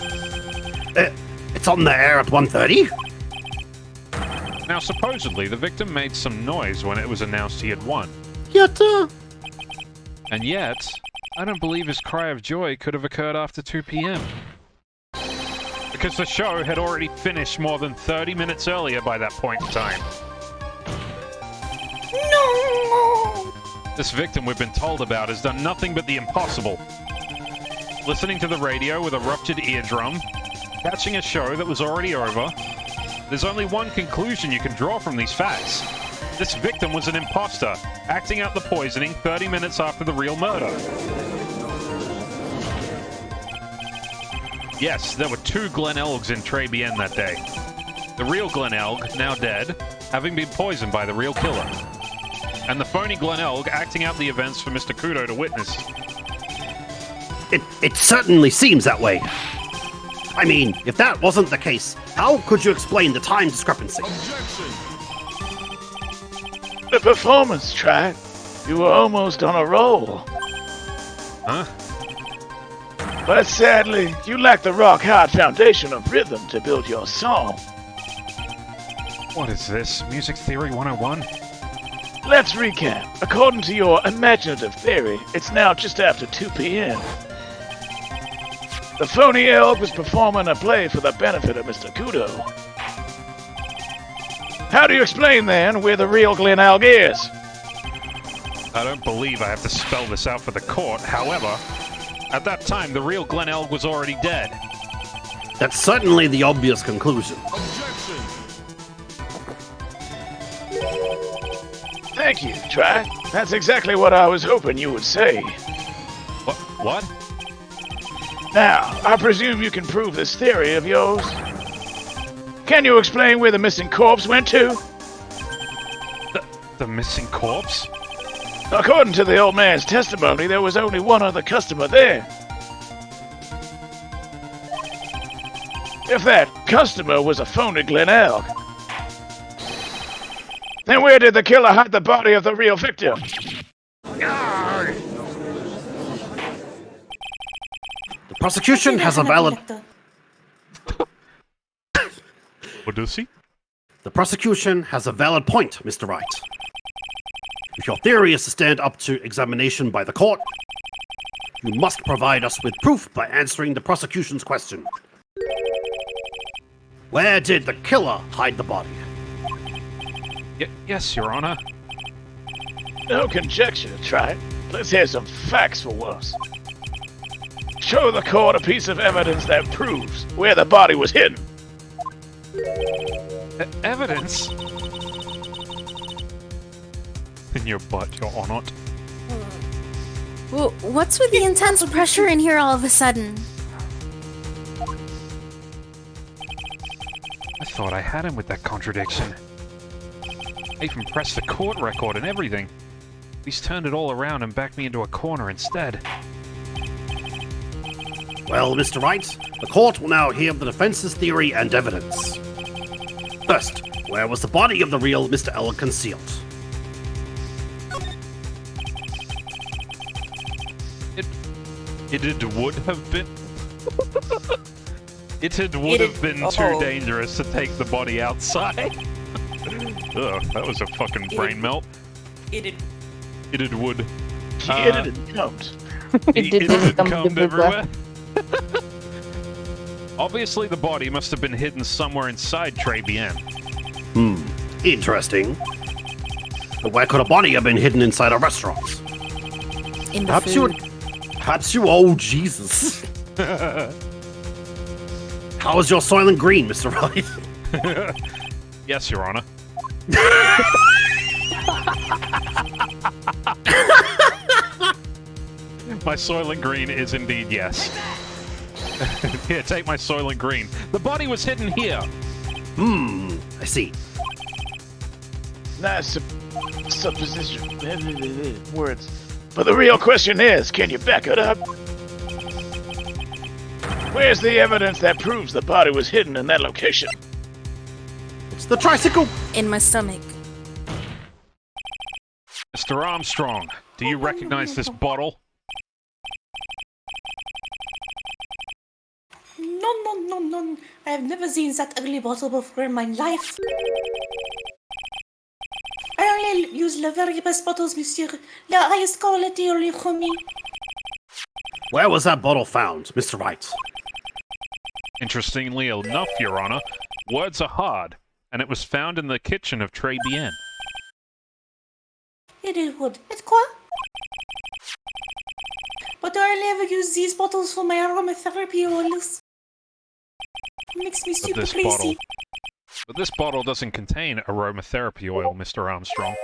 It's on the air at 1:30? Now, supposedly, the victim made some noise when it was announced he had won. And yet, I don't believe his cry of joy could have occurred after 2 p.m. Because the show had already finished more than 30 minutes earlier by that point in time. No! This victim we've been told about has done nothing but the impossible. Listening to the radio with a ruptured eardrum, catching a show that was already over. There's only one conclusion you can draw from these facts. This victim was an imposter, acting out the poisoning 30 minutes after the real murder. Yes, there were 2 Glen Elgs in Trebienne that day. The real Glen Elg, now dead, having been poisoned by the real killer. And the phony Glen Elg acting out the events for Mr. Kudo to witness. It certainly seems that way. I mean, if that wasn't the case, how could you explain the time discrepancy? The performance, Trat. You were almost on a roll. Huh? But sadly, you lack the rock-hard foundation of rhythm to build your song. What is this? Music Theory 101? Let's recap. According to your imaginative theory, it's now just after 2 p.m. The phony elk was performing a play for the benefit of Mr. Kudo. How do you explain, then, where the real Glen Elg is? I don't believe I have to spell this out for the court. However, at that time, the real Glen Elg was already dead. That's certainly the obvious conclusion. Thank you, Trat. That's exactly what I was hoping you would say. What? Now, I presume you can prove this theory of yours. Can you explain where the missing corpse went to? The missing corpse? According to the old man's testimony, there was only one other customer there. If that customer was a phony Glen Elg, then where did the killer hide the body of the real victim? The prosecution has a valid... What does he? The prosecution has a valid point, Mr. Wright. If your theory is to stand up to examination by the court, you must provide us with proof by answering the prosecution's question. Where did the killer hide the body? Yes, Your Honor. No conjecture, Trat. Let's hear some facts for once. Show the court a piece of evidence that proves where the body was hidden. Evidence? In your butt, Your Honor. Well, what's with the intense pressure in here all of a sudden? I thought I had him with that contradiction. I even pressed the court record and everything. He's turned it all around and backed me into a corner instead. Well, Mr. Wright, the court will now hear the defense's theory and evidence. First, where was the body of the real Mr. Elg concealed? would have been. Would have been too dangerous to take the body outside. Ugh, that was a fucking brain melt. It would. He hit it and jumped. It come everywhere. Obviously, the body must have been hidden somewhere inside Très Bien. Interesting. But where could a body have been hidden inside a restaurant? In the food. Oh, Jesus. How is your Soylent Green, Mr. Wright? Yes, Your Honor. My Soylent Green is indeed yes. Here, take my Soylent Green. The body was hidden here. I see. Nice supposition. Words. But the real question is, can you back it up? Where's the evidence that proves the body was hidden in that location? It's the tricycle. In my stomach. Mr. Armstrong, do you recognize this bottle? No. I have never seen that ugly bottle before in my life. I only use the very best bottles, monsieur. The highest quality only for me. Where was that bottle found, Mr. Wright? Interestingly enough, Your Honor, words are hard, and it was found in the kitchen of Très Bien. It would. It's quoi? But I only ever use these bottles for my aromatherapy oils. It makes me super crazy. But this bottle doesn't contain aromatherapy oil, Mr. Armstrong.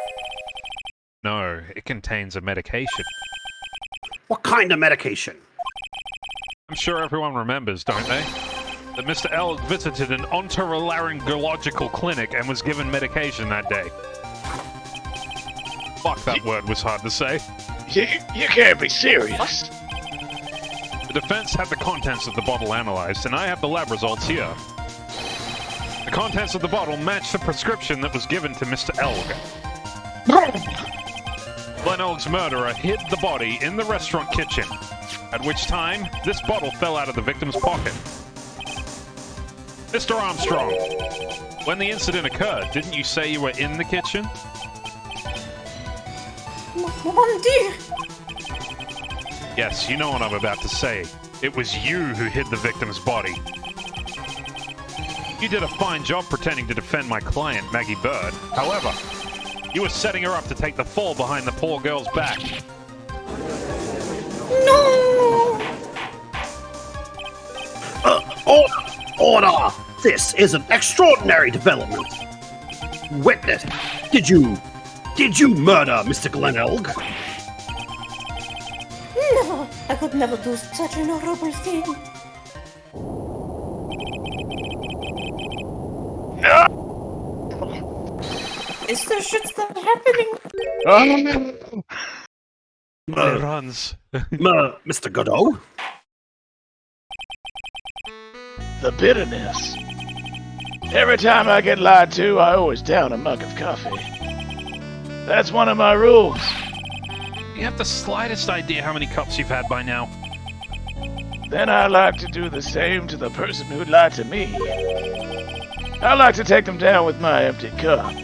No, it contains a medication. What kind of medication? I'm sure everyone remembers, don't they? That Mr. L visited an otolaryngological clinic and was given medication that day. Fuck, that word was hard to say. You can't be serious. The defense had the contents of the bottle analyzed, and I have the lab results here. The contents of the bottle match the prescription that was given to Mr. Elg. Glenn Elg's murderer hid the body in the restaurant kitchen, at which time this bottle fell out of the victim's pocket. Mr. Armstrong, when the incident occurred, didn't you say you were in the kitchen? Mon Dieu! Yes, you know what I'm about to say. It was you who hid the victim's body. You did a fine job pretending to defend my client, Maggie Bird. However, you were setting her up to take the fall behind the poor girl's back. No! Order! This is an extraordinary development. Witness, did you murder Mr. Glenn Elg? No, I could never do such an horrible thing. Is there shit still happening? He runs. Mr. Godot? The bitterness. Every time I get lied to, I always down a mug of coffee. That's one of my rules. You have the slightest idea how many cups you've had by now? Then I like to do the same to the person who lied to me. I like to take them down with my empty cup.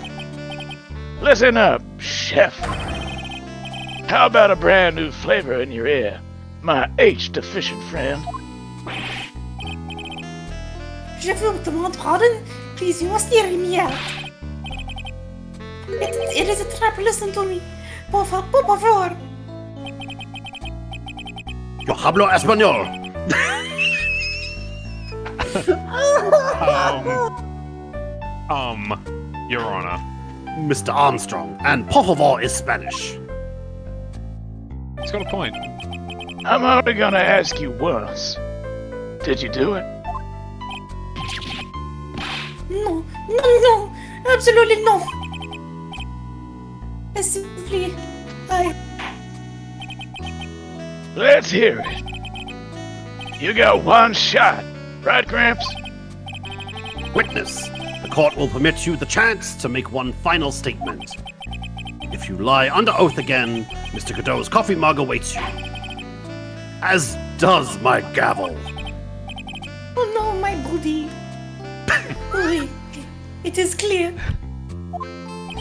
Listen up, chef. How about a brand new flavor in your ear, my H-deficient friend? Je vous demande pardon. Please, you must hear me out. It is a trap. Listen to me. Por favor. Yo hablo español. Your Honor. Mr. Armstrong, and por favor is Spanish. He's got a point. I'm only gonna ask you once. Did you do it? No, absolutely no. Let's hear it. You got one shot, right, Gramps? Witness, the court will permit you the chance to make one final statement. If you lie under oath again, Mr. Godot's coffee mug awaits you. As does my gavel? Oh no, my booty. Oui, it is clear.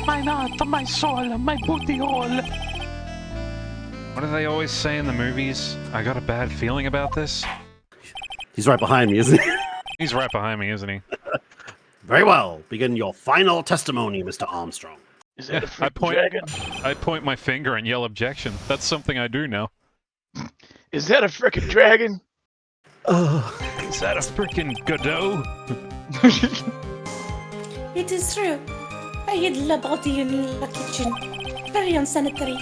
My heart, my soul, my booty hole. What do they always say in the movies? I got a bad feeling about this. He's right behind me, isn't he? He's right behind me, isn't he? Very well. Begin your final testimony, Mr. Armstrong. Is that a I freaking point, dragon? I point my finger and yell objection. That's something I do now. Is that a freaking dragon? Is that a freaking Godot? It is true. I hid the body in the kitchen. Very unsanitary.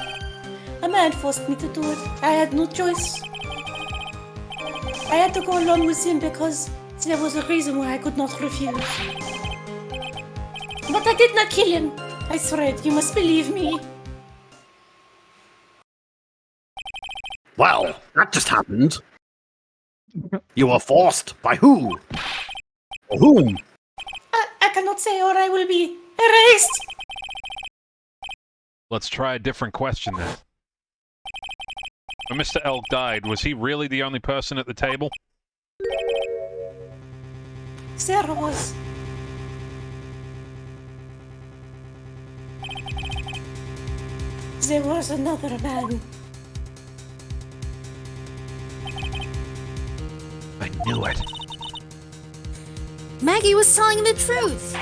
A man forced me to do it. I had no choice. I had to go along with him because there was a reason why I could not refuse. But I did not kill him. I swear it. You must believe me. Well, that just happened. You were forced by who? Or whom? I cannot say or I will be erased. Let's try a different question then. When Mr. L died, was he really the only person at the table? There was. There was another man. I knew it. Maggie was telling the truth.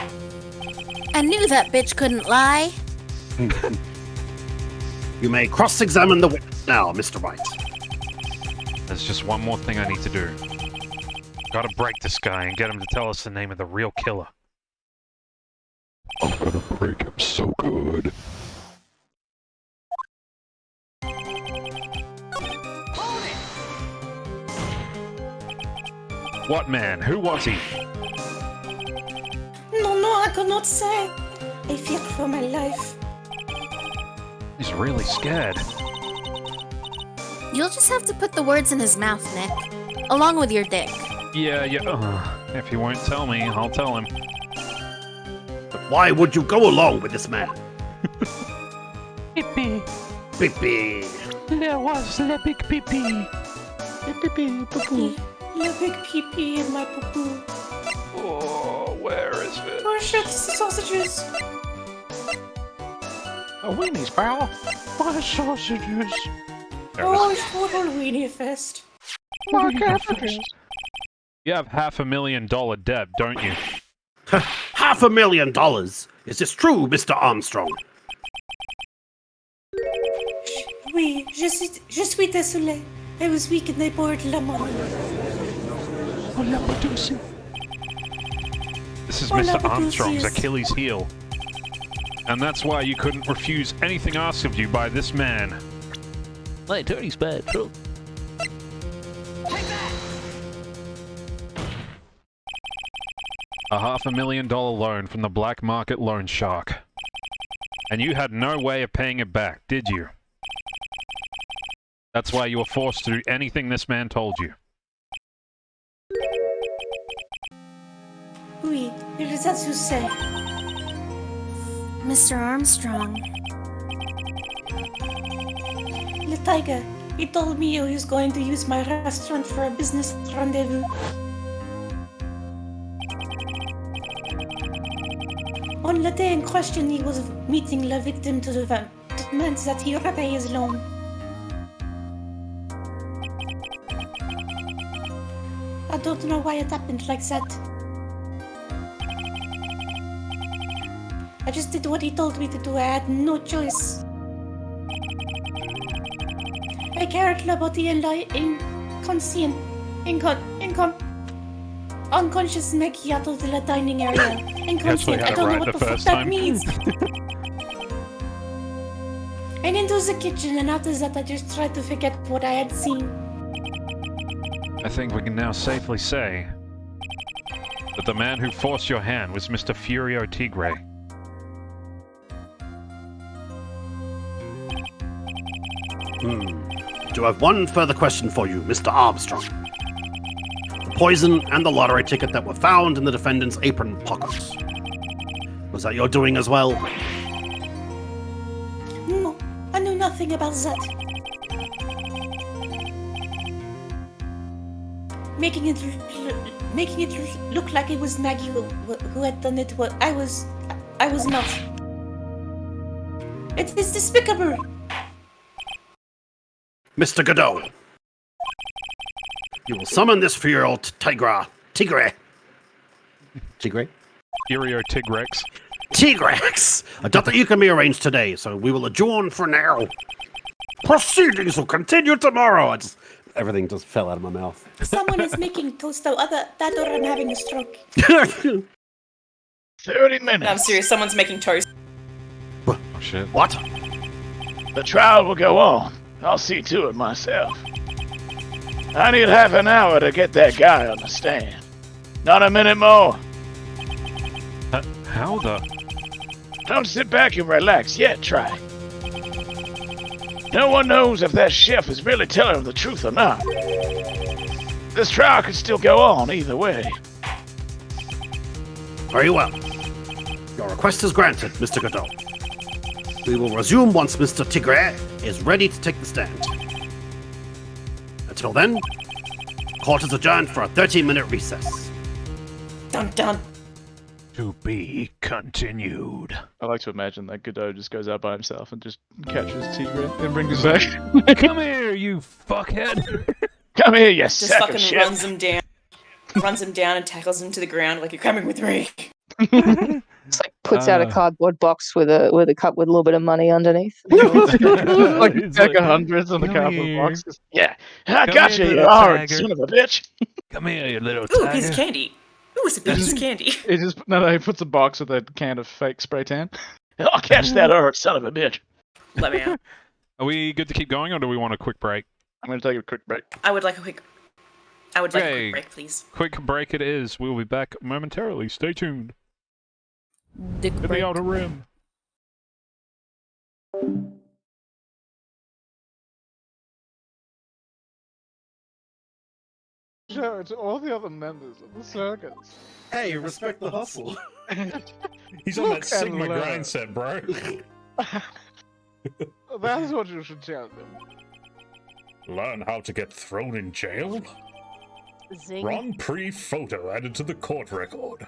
I knew that bitch couldn't lie. You may cross-examine the witness now, Mr. Wright. There's just one more thing I need to do. Gotta break this guy and get him to tell us the name of the real killer. I'm gonna break him so good. What man? Who was he? No, I cannot say. I fear for my life. He's really scared. You'll just have to put the words in his mouth, Nick. Along with your dick. Yeah. If he won't tell me, I'll tell him. But why would you go along with this man? Pee-pee. Pippi. There was the big pee-pee. You big pee-pee in my poo-poo. Oh, where is it? Oh shit, sausages. A weenies, pal. My sausages. There it Oh, is. it's total weenie fest. My cabbages. You have $500,000 debt, don't you? $500,000. Is this true, Mr. Armstrong? Oui, je suis désolé. I was weak and they borrowed la money. Oh, Lapadusi. This is Oh, Mr. Lapaducius. Armstrong's Achilles heel. And that's why you couldn't refuse anything asked of you by this man. My dirty's bad, too. A $500,000 loan from the black market loan shark. And you had no way of paying it back, did you? That's why you were forced to do anything this man told you. Oui, it is as you say. Mr. Armstrong. The tiger, he told me he was going to use my restaurant for a business rendezvous. On the day in question, he was meeting the victim to the demand that he repay his loan. I don't know why it happened like that. I just did what he told me to do. I had no choice. I carried the body and lie unconscious Maggie out of the dining area. Inconscient. I don't know what the fuck that means. And into the kitchen, and after that, I just tried to forget what I had seen. I think we can now safely say that the man who forced your hand was Mr. Furio Tigre. I do have one further question for you, Mr. Armstrong. The poison and the lottery ticket that were found in the defendant's apron pockets. Was that your doing as well? No, I knew nothing about that. making it look like it was Maggie who had done it. I was not. It is despicable. Mr. Godot, you will summon this 4-year-old Tigre. Irio Tigrex. Tigrex! I doubt that you can be arranged today, so we will adjourn for now. Proceedings will continue tomorrow. Everything just fell out of my mouth. Someone is making toast out that or I'm having a stroke. 30 minutes. No, I'm serious. Someone's making toast. Oh shit. What? The trial will go on. I'll see to it myself. I need half an hour to get that guy on the stand. Not a minute more. How the? Don't sit back and relax yet, Try. No one knows if that chef is really telling the truth or not. This trial could still go on either way. Very well. Your request is granted, Mr. Godot. We will resume once Mr. Tigre is ready to take the stand. Until then, court is adjourned for a 30-minute recess. Dun dun. To be continued. I like to imagine that Godot just goes out by himself and just catches Tigre and brings him back. Come here, you fuckhead. Come here, you Just sack of fucking shit. runs him down and tackles him to the ground like you're coming with me. It's like puts out a cardboard box with a cup with a little bit of money underneath. Like a It's stack like, of hundreds on the come cardboard here. box. Yeah, I Come got here, you, you little orange tiger. son of a bitch. Come here, you little Ooh, a piece of tiger. candy. Ooh, it's a piece of candy. He just he puts a box with a can of fake spray tan. I'll catch that orange son of a bitch. Let me out. Are we good to keep going, or do we want a quick break? I'm gonna take a quick break. I would like a quick Okay. break, please. Quick break it is. We'll be back momentarily. Stay tuned. Dick In the break. outer rim. Show it to all the other members of the circus. Hey, respect the hustle. He's on that Look Sigma and learn. grind set, bro. That's what you should tell them. Learn how to get thrown in jail? Grand Prix photo added to the court record.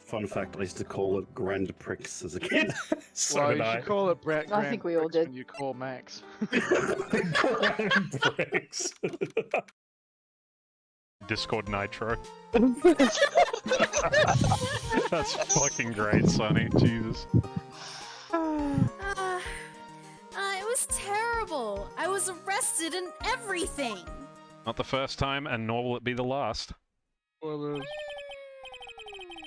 Fun fact, I used to call it Grand Prix as a kid. So Well, did you I. should call it Brett. I think we all did. When you call Max. Grand Prix. Discord Nitro. That's fucking great, Sonny. Jesus. It was terrible. I was arrested and everything. Not the first time, and nor will it be the last. Spoilers.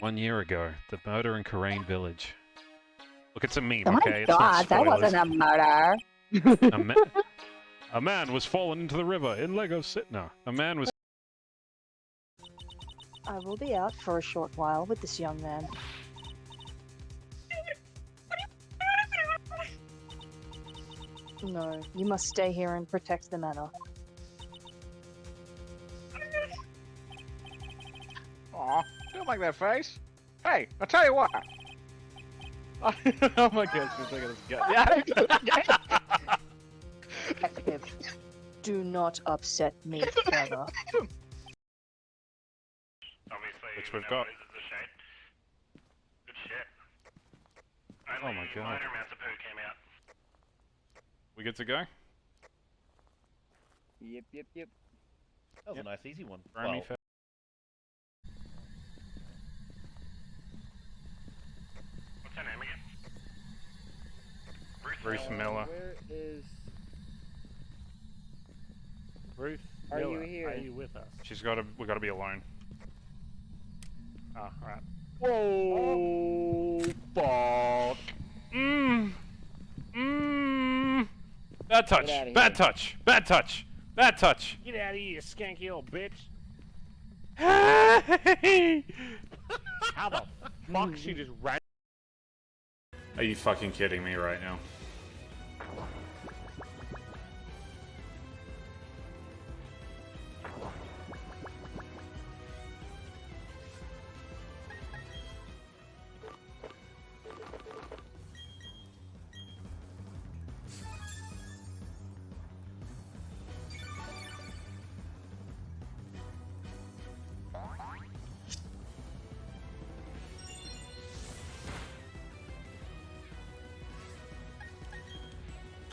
1 year ago, the murder in Karain Village. Look, it's a meme, Oh okay? my It's not god, that spoilers. wasn't a murder. A man was fallen into the river in Lego City. No, a man was. I will be out for a short while with this young man. No, you must stay here and protect the manor. Aw, don't make that face. Hey, I'll tell you what. Oh my god, she's taking this guy. Detective, do not upset me further. Which we've got. Oh my god. We good to go? Yep. That was a nice easy one. Remy Well, Fe- What's her name again? Bruce Miller. Where is Bruce, Are you Miller, here? Are you with us? We gotta be alone. Ah, alright. Oh, Fuck. Bad Get touch. outta Bad here. touch. Bad touch. Bad touch. Get out of here, you skanky old bitch. Hey! How the fuck she just ran? Are you fucking kidding me right now?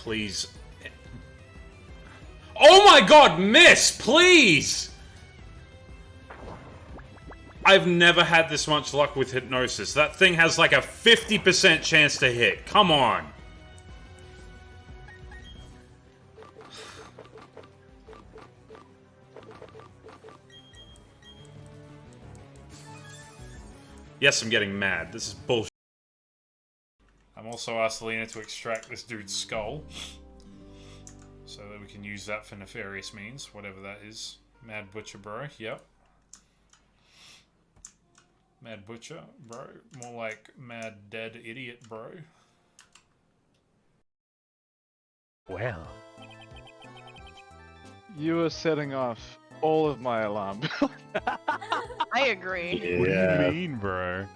please. Oh my god, miss, please! I've never had this much luck with hypnosis. That thing has like a 50% chance to hit. Come on. Yes, I'm getting mad. This is bullshit. I'm also asked Lena to extract this dude's skull. So that we can use that for nefarious means, whatever that is. Mad Butcher, bro. Yep. Mad Butcher, bro. More like Mad Dead Idiot, bro. Well. You are setting off all of my alarm bells. I agree. What do you mean, bro?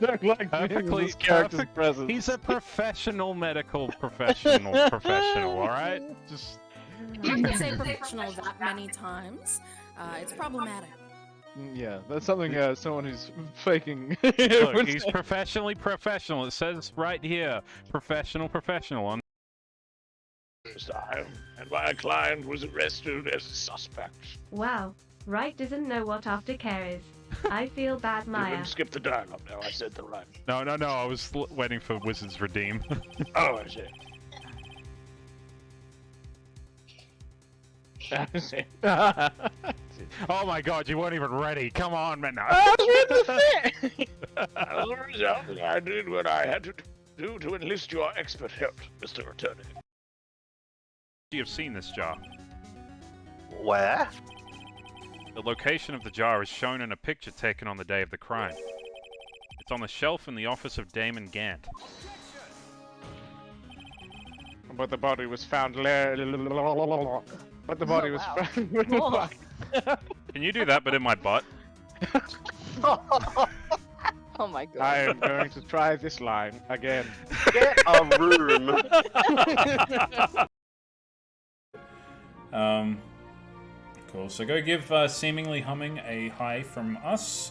Don't like Perfectly, this character's presence. He's a professional medical professional, alright? Just... You can say professional that many times. It's problematic. Yeah, that's something someone who's faking. Look, he's professionally professional. It says right here, professional on. First time, and my client was arrested as a suspect. Wow, Wright doesn't know what aftercare is. I feel bad, You Maya. can skip the dialogue now, I said the line. No, I was waiting for Wizards Redeem. Oh, I see. Oh my god, you weren't even ready. Come on, man. As a result, I did what I had to do to enlist your expert help, Mr. Attorney. You have seen this jar. Where? The location of the jar is shown in a picture taken on the day of the crime. It's on the shelf in the office of Damon Gant. But the body was found. But the body was found. Can you do that, but in my butt? Oh my god. I am going to try this line again. Get a room. Cool. So go give Seemingly Humming a hi from us.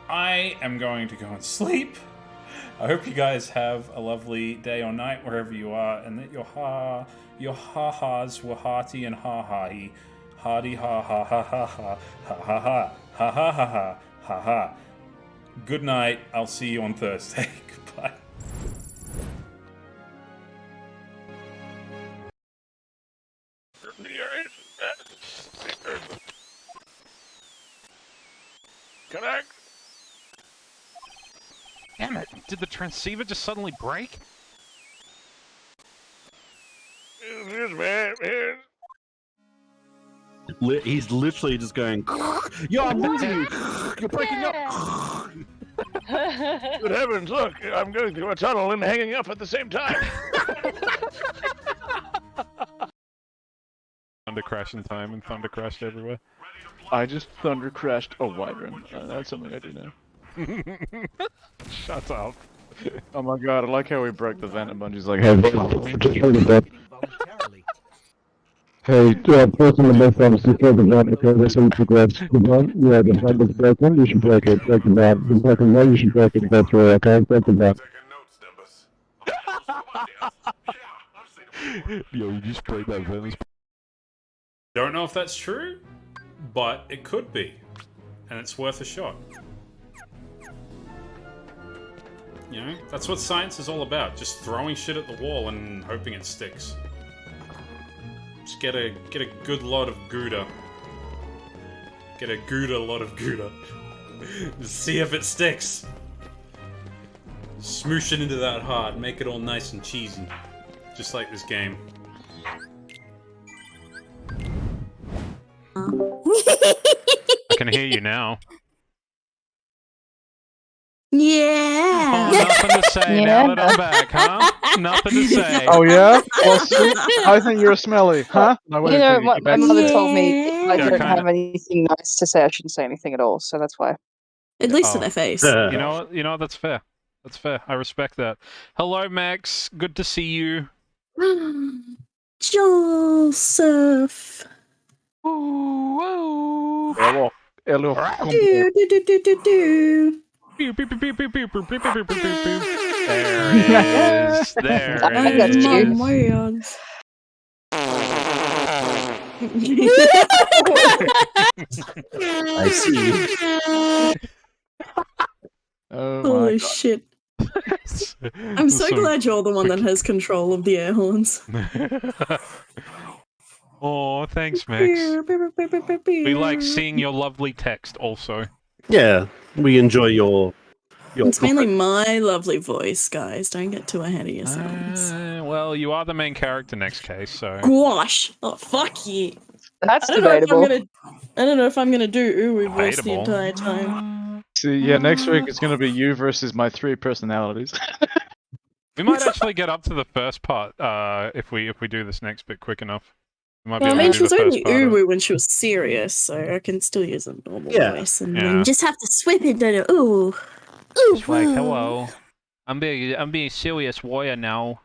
I am going to go and sleep. I hope you guys have a lovely day or night wherever you are, and that your ha-has were hearty and ha-ha-y. Hardy ha-ha-ha-ha-ha. Ha-ha-ha. Ha-ha-ha-ha. Ha-ha. Good night. I'll see you on Thursday. Goodbye. Connect. Damn it! Did the transceiver just suddenly break? He's literally just going. Yo, I'm losing you. You're breaking up. Good heavens, look, I'm going through a tunnel and hanging up at the same time. Thunder crash in time and thunder crashed everywhere. I just thunder crashed a wyvern. That's something I do now. Shut up. Oh my god, I like how we broke the vent and Bungie's like, hey, person in the best office before the vent, okay, that's how you progress. The vent, yeah, the vent is broken, you should break it. Break the vent. The broken vent, you should break it. That's right, okay? Break the vent. Yo, you just played that vent. Don't know if that's true, but it could be. And it's worth a shot. You know, that's what science is all about. Just throwing shit at the wall and hoping it sticks. Just get a good lot of Gouda. Get a Gouda lot of Gouda. Just see if it sticks. Smoosh it into that heart. Make it all nice and cheesy. Just like this game. I can hear you now. Yeah. Oh, nothing to say now that I'm back, huh? Nothing to say. oh yeah? Well, see, I think you're smelly, huh? No, You know, my mother told me if I Yeah, don't kinda. have anything nice to say, I shouldn't say anything at all, so that's why. At least to Oh. their face. You know what? That's fair. That's fair. I respect that. Hello, Max. Good to see you. Joseph. Ooh, Hello. Do, do, do, do, do, do. Pew, pew, pew, pew, pew, pew, pew, pew, pew, pew, pew, pew. There it is. There I think it that's is. cute. Man. I see. Oh my Holy god. shit. I'm so glad you're the one that has control of the air horns. Oh, thanks, Max. We like seeing your lovely text also. Yeah, we enjoy your. It's mainly my lovely voice, guys. Don't get too ahead of yourselves. Well, you are the main character next case, so... Gosh! Oh, fuck you. That's I don't know if I'm debatable. I don't know if I'm gonna do Uwu voice the Debatable? entire time. See, yeah, next week it's gonna be you versus my 3 personalities. We might actually get up to the first part if we do this next bit quick enough. We might be Well, I able mean, to she do was the only first part of it. Uwu when she was serious, so I can still use a normal voice, and Yeah. then just have to swip into the ooh. Ooh. It's like, hello. I'm being serious warrior now.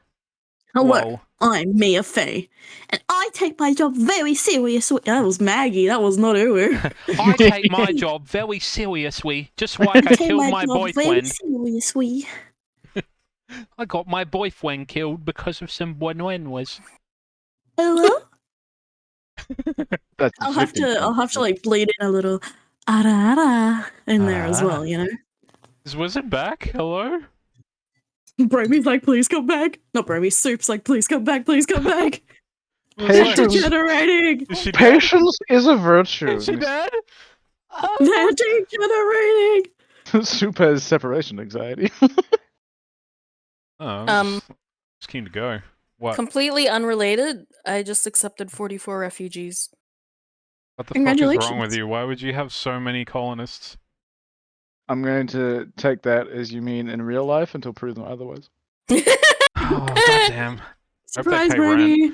Hello, I'm Mia Fey, and I take my job very seriously. That was Maggie, that was not Uwu. I take my job very seriously, just like I take killed my job very boyfriend. seriously. I got my boyfriend killed because of some was. Hello? That's I'll have to like bleed in a little ara ara in there as well, you know? Is Wizard back? Hello? Broby's like, please come back. Not Broby, Soup's like, please come back, please come back. Patience. They're degenerating. Patience is a virtue. Is she dead? They're degenerating. Supe has separation anxiety. Oh, I'm just keen to go. What? Completely unrelated, I just accepted 44 refugees. What the fuck is wrong with you? Why would you have so many colonists? I'm going to take that as you mean in real life until proven otherwise. Oh, goddamn. Surprise, Brody.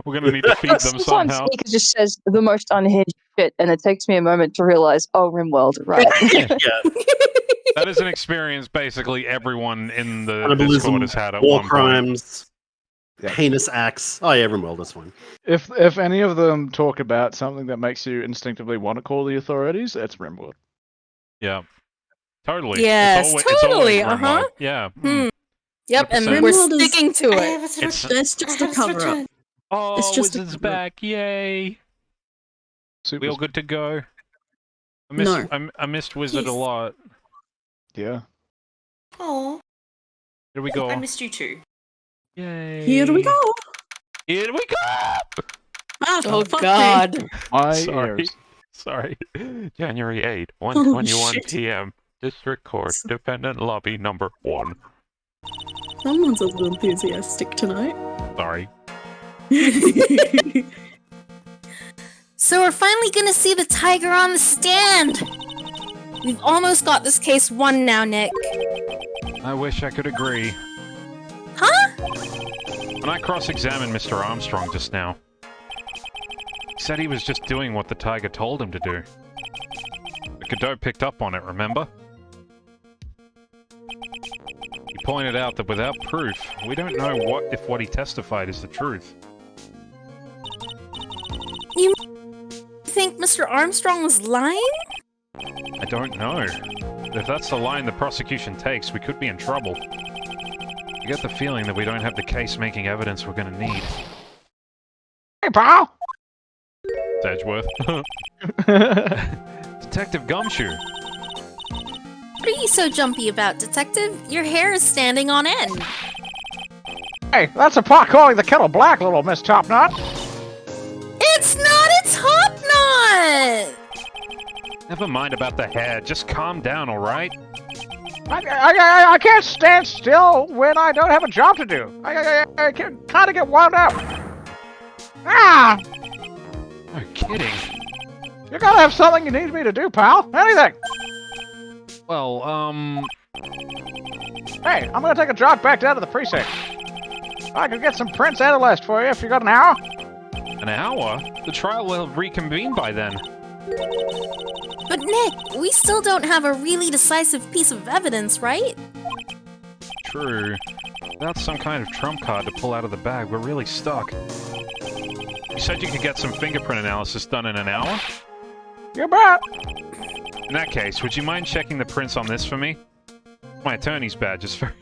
We're gonna need to feed them Sometimes somehow. Sneaker just says the most unhinged shit, and it takes me a moment to realize, oh, Rimworld, right. That is an experience basically everyone in the Cannibalism, Discord has had at war one point. crimes, heinous acts. Oh yeah, Rimworld, that's fine. If any of them talk about something that makes you instinctively want to call the authorities, it's Rimworld. Yeah. Totally. Yes, it's always totally, Rimworld. Yeah. Yep, and 100%. we're Rimworld is- sticking to I it. have a It's- That's just a cover up. Oh, It's just a Wizard's cover-up. back! Yay! We all good to go. No. I missed Wizard a Yes. lot. Yeah. Oh, Here we go. I missed you too. Yay! Here we go. Here we go! Ah, Oh fuck God. me. My Sorry. ears. Sorry. January 8, Oh, 1:21 shit. p.m. District Court, Defendant Lobby number 1. Someone's a little enthusiastic tonight. Sorry. So we're finally gonna see the tiger on the stand! We've almost got this case won now, Nick. I wish I could agree. Huh? When I cross-examined Mr. Armstrong just now, he said he was just doing what the tiger told him to do. The Godot picked up on it, remember? He pointed out that without proof, we don't know if what he testified is the truth. You think Mr. Armstrong was lying? I don't know. If that's the line the prosecution takes, we could be in trouble. I get the feeling that we don't have the case-making evidence we're gonna need. Hey, pal! Edgeworth. Detective Gumshoe. What are you so jumpy about, Detective? Your hair is standing on end. Hey, that's a pot calling the kettle black, little Miss Topknot. It's not a top knot! Never mind about the hair, just calm down, alright? I can't stand still when I don't have a job to do. I can kind of get wound up. Ah! No kidding. You gotta have something you need me to do, pal. Anything. Well, Hey, I'm gonna take a jog back down to the precinct. I can get some Prince Adolescent for you if you got an hour. an hour? The trial will have reconvened by then. But Nick, we still don't have a really decisive piece of evidence, right? True. Without some kind of trump card to pull out of the bag, we're really stuck. You said you could get some fingerprint analysis done in an hour? You bet. In that case, would you mind checking the prints on this for me? My attorney's badge is very,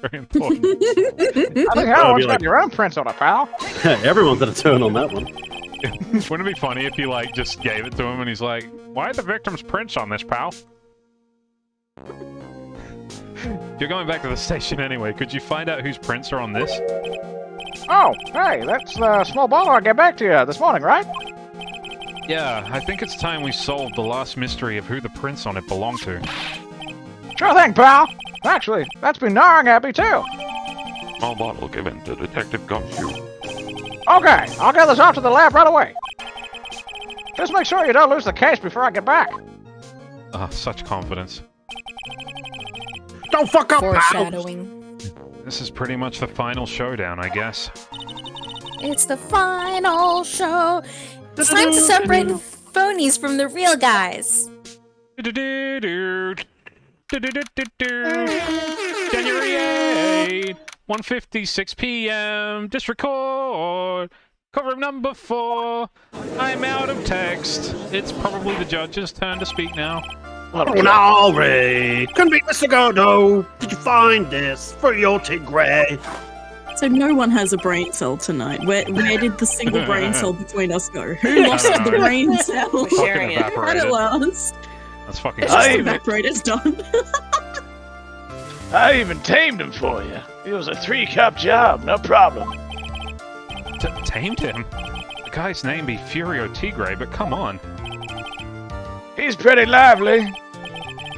very important. I think That'd everyone's be got like- your own prints on it, pal. Everyone's got a turn on that one. Wouldn't it be funny if you like just gave it to him and he's like, "Why are the victim's prints on this, pal?" You're going back to the station anyway. Could you find out whose prints are on this? Oh, hey, that's the small bottle I got back to you this morning, right? Yeah, I think it's time we solved the last mystery of who the prints on it belong to. Sure thing, pal. Actually, that's been gnawing at me too. Small bottle given to Detective Gumshoe. Okay, I'll get this off to the lab right away. Just make sure you don't lose the case before I get back. Ah, such confidence. Don't fuck up, pal! Foreshadowing. This is pretty much the final showdown, I guess. It's the final show. It's time to separate the phonies from the real guys. January 8, 1:56 p.m. Just record. Cover number 4. I'm out of text. It's probably the judge's turn to speak now. Oh, now, Ray. Convict Mr. Godo. Did you find this for your Tigray? So no one has a brain cell tonight. Where did the single brain cell between us go? Who lost the brain cell? We're sharing it. At it last. That's fucking It's just stupid. evaporated. It's done. I even tamed him for you. It was a 3-cup job, no problem. Tamed him? The guy's name be Furio Tigre, but come on. He's pretty lively.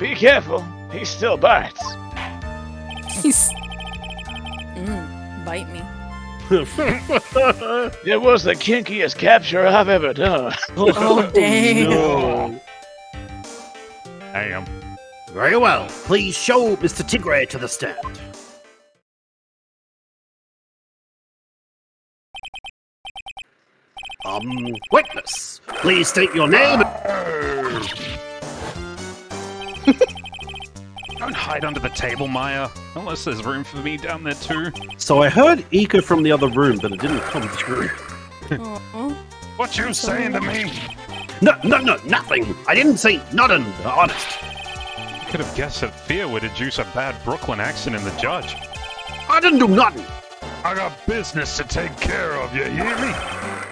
Be careful, he still bites. He's... bite me. It was the kinkiest capture I've ever done. Oh, dang. No. Damn. Very well. Please show Mr. Tigray to the stand. Witness, please state your name. Don't hide under the table, Maya. Unless there's room for me down there too. So I heard echo from the other room, but it didn't come through. What you saying to me? No, nothing. I didn't say nothing, honest. You could have guessed that fear would induce a bad Brooklyn accent in the judge. I didn't do nothing. I got business to take care of, you hear me?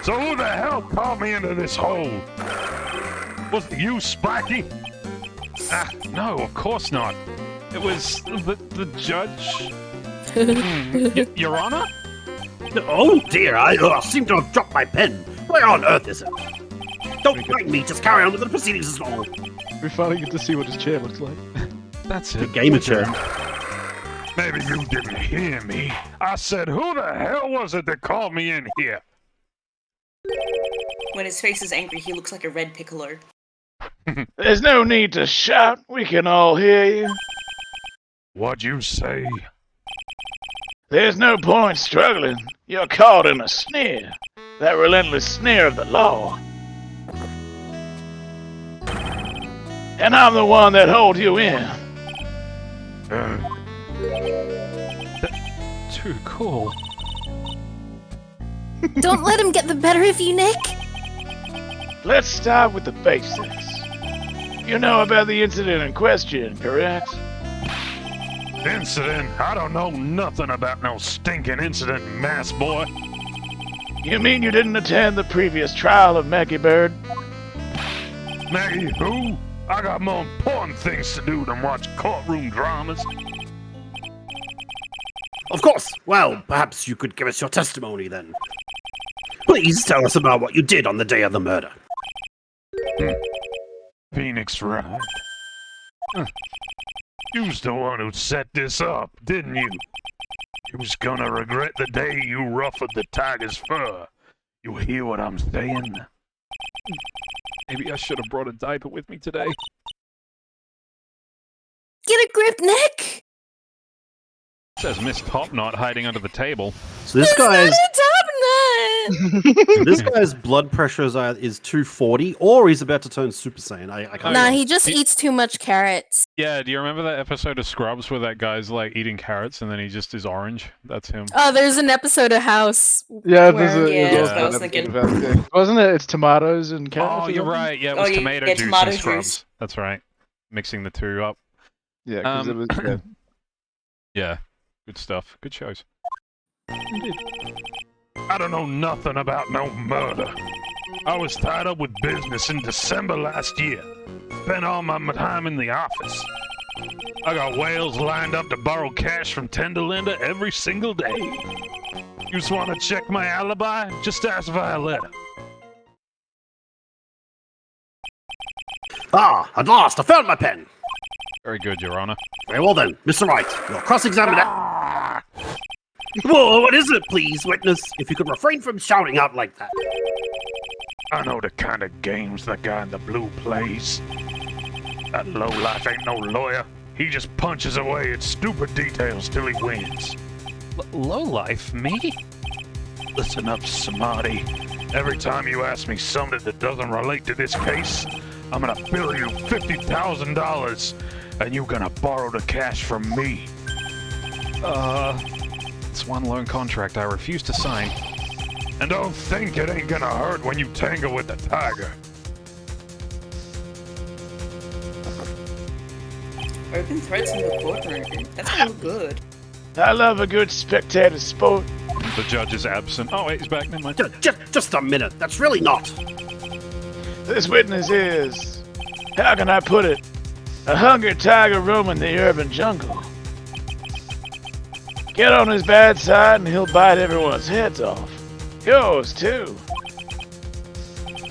So who the hell called me into this hole? Was it you, Sparky? Ah, no, of course not. It was the judge. Your Honor? Oh dear, I seem to have dropped my pen. Where on earth is it? Don't mind me, just carry on with the proceedings as normal. We finally get to see what his chair looks like. That's The it. gamer chair. Maybe you didn't hear me. I said, who the hell was it that called me in here? When his face is angry, he looks like a red piccolo. There's no need to shout, we can all hear you. What'd you say? There's no point struggling. You're caught in a snare. That relentless snare of the law. And I'm the one that holds you in. Too cool. Don't let him get the better of you, Nick. Let's start with the basics. You know about the incident in question, correct? Incident? I don't know nothing about no stinking incident, mass boy. You mean you didn't attend the previous trial of Maggie Bird? Maggie, who? I got more important things to do than watch courtroom dramas. Of course. Well, perhaps you could give us your testimony then. Please tell us about what you did on the day of the murder. Phoenix Wright. You was the one who set this up, didn't you? You was gonna regret the day you ruffled the tiger's fur. You hear what I'm saying? Maybe I should have brought a diaper with me today. Get a grip, Nick. Says Miss Topknot hiding under the table. So this guy's Top this guy's blood pressure is 240, or he's about to turn Super Saiyan. I can't. Nah, he just eats too much carrots. Yeah, do you remember that episode of Scrubs where that guy's like eating carrots and then he just is orange? That's him. Oh, there's an episode of House. Yeah, where- there's I was thinking. Wasn't it? It's tomatoes and carrots. Oh, or you're something? right. Yeah, it was tomato juice tomato and Scrubs. juice. That's right. Mixing the two up. Yeah, because it was. Yeah. Yeah, good stuff. Good shows. Indeed. I don't know nothing about no murder. I was tied up with business in December last year. Spent all my time in the office. I got whales lined up to borrow cash from Tenderlinda every single day. You just want to check my alibi? Just ask Violetta. Ah, at last, I found my pen. Very good, Your Honor. Very well then, Mr. Wright, your cross-examination. Whoa, what is it, please, witness? If you could refrain from shouting out like that. I know the kind of games the guy in the blue plays. That lowlife ain't no lawyer. He just punches away at stupid details till he wins. Lowlife? Me? Listen up, Samadhi. Every time you ask me something that doesn't relate to this case, I'm gonna bill you $50,000, and you're gonna borrow the cash from me. It's one loan contract I refuse to sign. And don't think it ain't gonna hurt when you tangle with the tiger. Open threats in the courtroom. That's gonna look good. I love a good spectator sport. The judge is absent. Oh, wait, he's back. Never mind. Just a minute. That's really not. This witness is, how can I put it, a hungry tiger roaming the urban jungle. Get on his bad side and he'll bite everyone's heads off. Yours, too.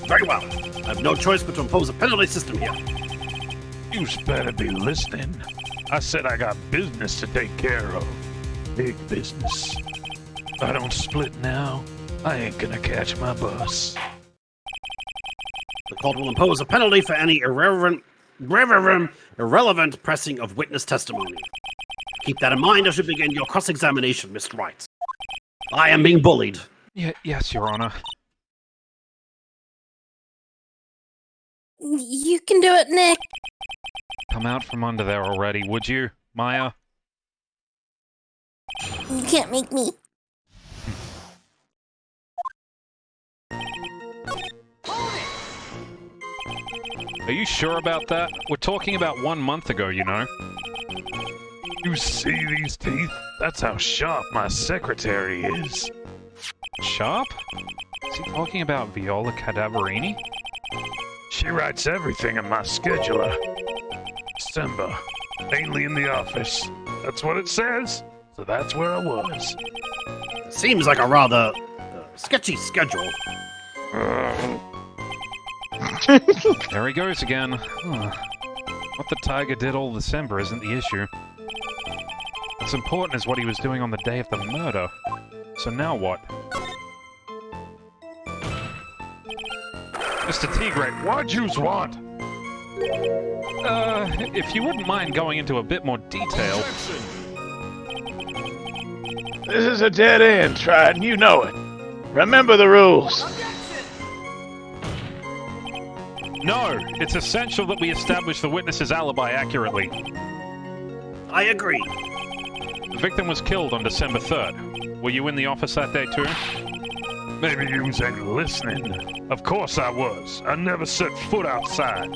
Very well. I have no choice but to impose a penalty system here. You better be listening. I said I got business to take care of. Big business. If I don't split now, I ain't gonna catch my bus. The court will impose a penalty for any irrelevant pressing of witness testimony. Keep that in mind as you begin your cross-examination, Mr. Wright. I am being bullied. Yes, Your Honor. You can do it, Nick. Come out from under there already, would you, Maya? You can't make me. Are you sure about that? We're talking about 1 month ago, you know. You see these teeth? That's how sharp my secretary is. Sharp? Is he talking about Viola Cadaverini? She writes everything in my scheduler. December, mainly in the office. That's what it says, so that's where I was. Seems like a rather sketchy schedule. There he goes again. What the tiger did all December isn't the issue. What's important is what he was doing on the day of the murder. So now what? Mr. Tigre, what yous want? If you wouldn't mind going into a bit more detail. This is a dead end, Trident. You know it. Remember the rules. No, it's essential that we establish the witness's alibi accurately. I agree. The victim was killed on December 3rd. Were you in the office that day too? Maybe yous ain't listening. Of course I was. I never set foot outside.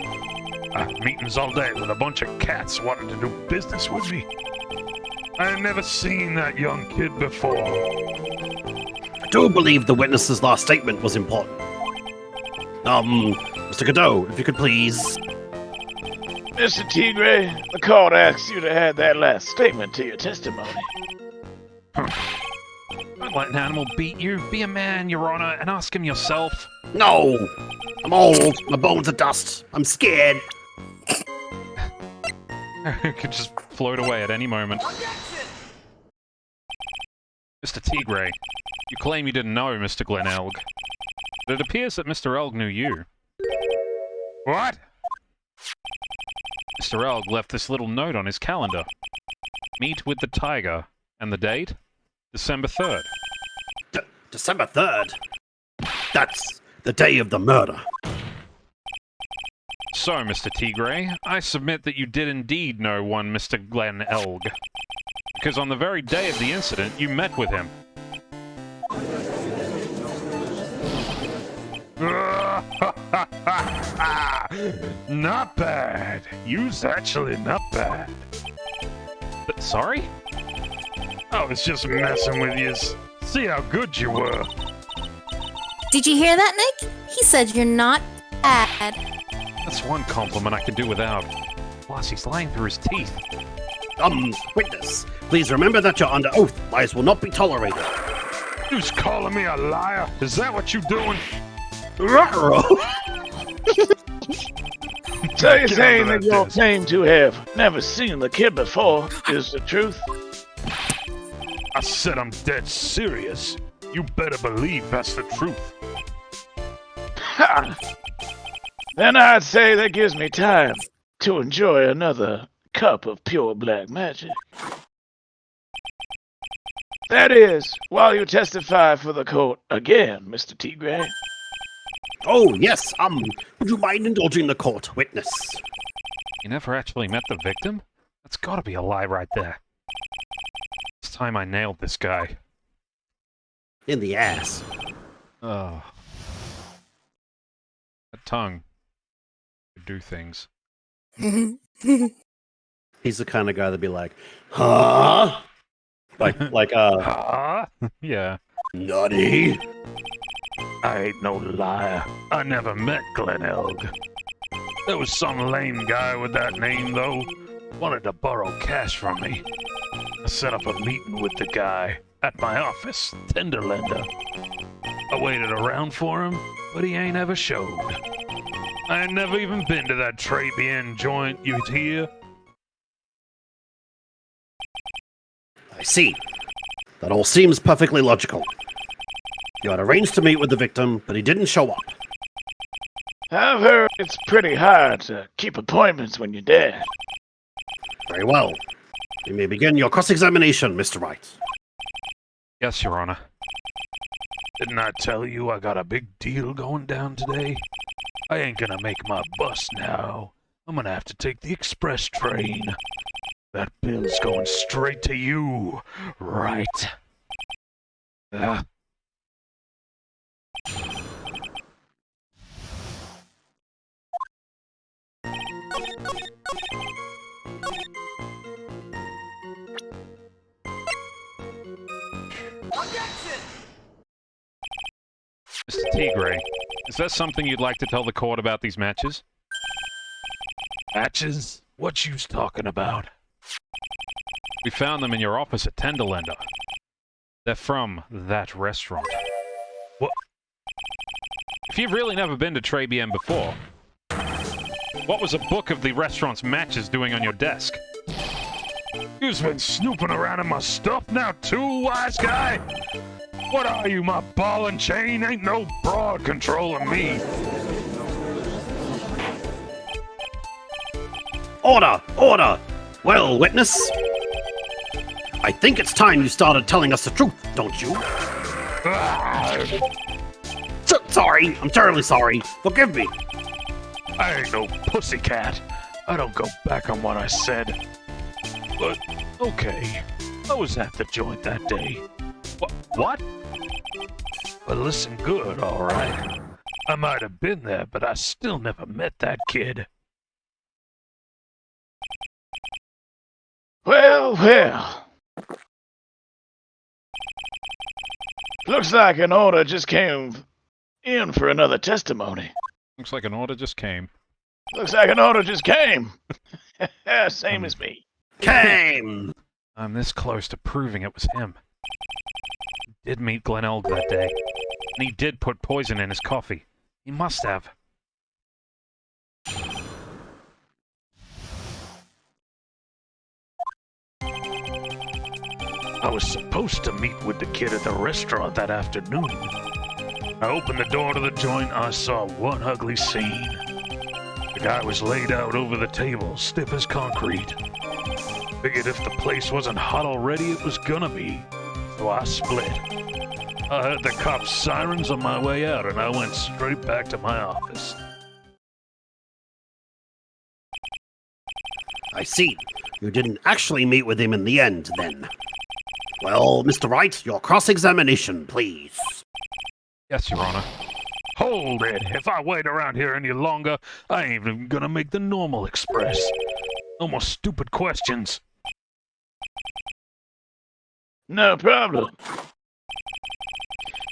I had meetings all day with a bunch of cats wanting to do business with me. I had never seen that young kid before. I do believe the witness's last statement was important. Mr. Godot, if you could please... Mr. Tigre, the court asks you to add that last statement to your testimony. Don't let an animal beat you. Be a man, Your Honor, and ask him yourself. No! I'm old. My bones are dust. I'm scared. It could just float away at any moment. Mr. Tigre, you claim you didn't know Mr. Glen Elg. But it appears that Mr. Elg knew you. What? Mr. Elg left this little note on his calendar. Meet with the tiger. And the date? December 3rd. December 3rd? That's the day of the murder. So, Mr. Tigre, I submit that you did indeed know one Mr. Glen Elg. Because on the very day of the incident, you met with him. Not bad. You's actually not bad. Sorry? I was just messing with yous. See how good you were. Did you hear that, Nick? He said you're not bad. That's one compliment I could do without. Plus, he's lying through his teeth. Witness, please remember that you're under oath. Lies will not be tolerated. You's calling me a liar? Is that what you doing? Ruh-roh. So you're saying that your claim to have never seen the kid before is the truth? I said I'm dead serious. You better believe that's the truth. Ha! Then I'd say that gives me time to enjoy another cup of pure black magic. That is, while you testify for the court again, Mr. T. Gray. Oh, yes, would you mind indulging the court, witness? You never actually met the victim? That's gotta be a lie right there. This time I nailed this guy. In the ass. Oh. That tongue could do things. He's the kind of guy that'd be like, huh? Huh? Yeah. Nutty. I ain't no liar. I never met Glen Elg. There was some lame guy with that name, though. Wanted to borrow cash from me. I set up a meeting with the guy at my office, Tenderlender. I waited around for him, but he ain't ever showed. I ain't never even been to that Trabian joint you hear. I see. That all seems perfectly logical. You had arranged to meet with the victim, but he didn't show up. I've heard it's pretty hard to keep appointments when you're dead. Very well. You may begin your cross-examination, Mr. Wright. Yes, Your Honor. Didn't I tell you I got a big deal going down today? I ain't gonna make my bus now. I'm gonna have to take the express train. That bill's going straight to you, right? Mr. T. Gray, is that something you'd like to tell the court about these matches? Matches? What you's talking about? We found them in your office at Tenderlender. They're from that restaurant. What? If you've really never been to Trabian before, what was a book of the restaurant's matches doing on your desk? You've been snooping around in my stuff now too, wise guy? What are you, my ball and chain? Ain't no broad controlling me. Order! Order! Well, witness, I think it's time you started telling us the truth, don't you? Sorry, I'm terribly sorry. Forgive me. I ain't no pussycat. I don't go back on what I said. But, okay, I was at the joint that day. What? But listen good, alright? I might have been there, but I still never met that kid. Well. Looks like an order just came in for another testimony. Looks like an order just came. Looks like an order just came. Same as me. Came! I'm this close to proving it was him. He did meet Glen Elg that day, and he did put poison in his coffee. He must have. I was supposed to meet with the kid at the restaurant that afternoon. I opened the door to the joint, I saw one ugly scene. The guy was laid out over the table, stiff as concrete. Figured if the place wasn't hot already, it was gonna be. So I split. I heard the cops' sirens on my way out, and I went straight back to my office. I see. You didn't actually meet with him in the end, then. Well, Mr. Wright, your cross-examination, please. Yes, Your Honor. Hold it. If I wait around here any longer, I ain't even gonna make the normal express. No more stupid questions. No problem.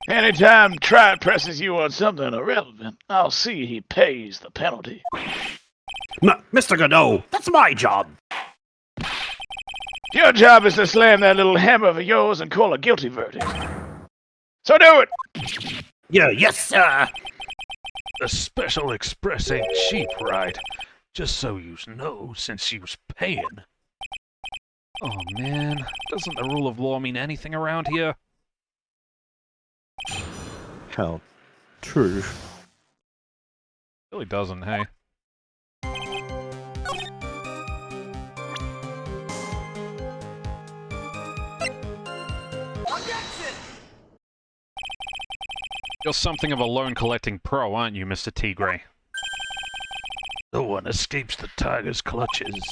Anytime Trilogy presses you on something irrelevant, I'll see he pays the penalty. Mr. Godot, that's my job. Your job is to slam that little hammer of yours and call a guilty verdict. So do it! Yeah, yes, sir. The special express ain't cheap, right? Just so you know, since you's paying. Oh man, doesn't the rule of law mean anything around here? How true. Really doesn't, hey? You're something of a loan-collecting pro, aren't you, Mr. Tigre? No one escapes the tiger's clutches.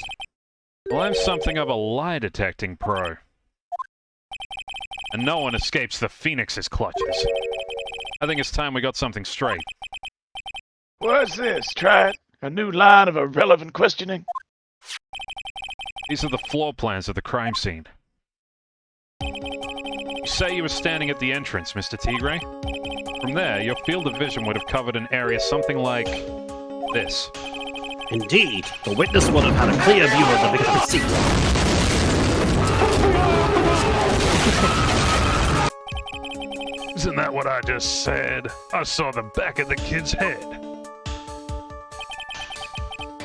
Well, I'm something of a lie-detecting pro. And no one escapes the Phoenix's clutches. I think it's time we got something straight. What's this, Trilogy? A new line of irrelevant questioning? These are the floor plans of the crime scene. You say you were standing at the entrance, Mr. Tigre? From there, your field of vision would have covered an area something like this. Indeed, the witness would have had a clear view of the victim's secret. Isn't that what I just said? I saw the back of the kid's head.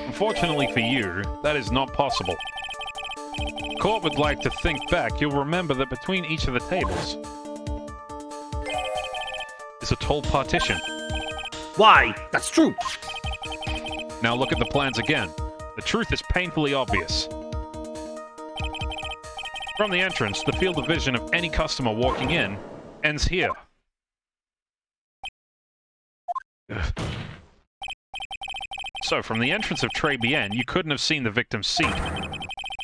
Unfortunately for you, that is not possible. Court would like to think back. You'll remember that between each of the tables is a tall partition. Why? That's true. Now look at the plans again. The truth is painfully obvious. From the entrance, the field of vision of any customer walking in ends here. Ugh. So, from the entrance of Très Bien, you couldn't have seen the victim's seat.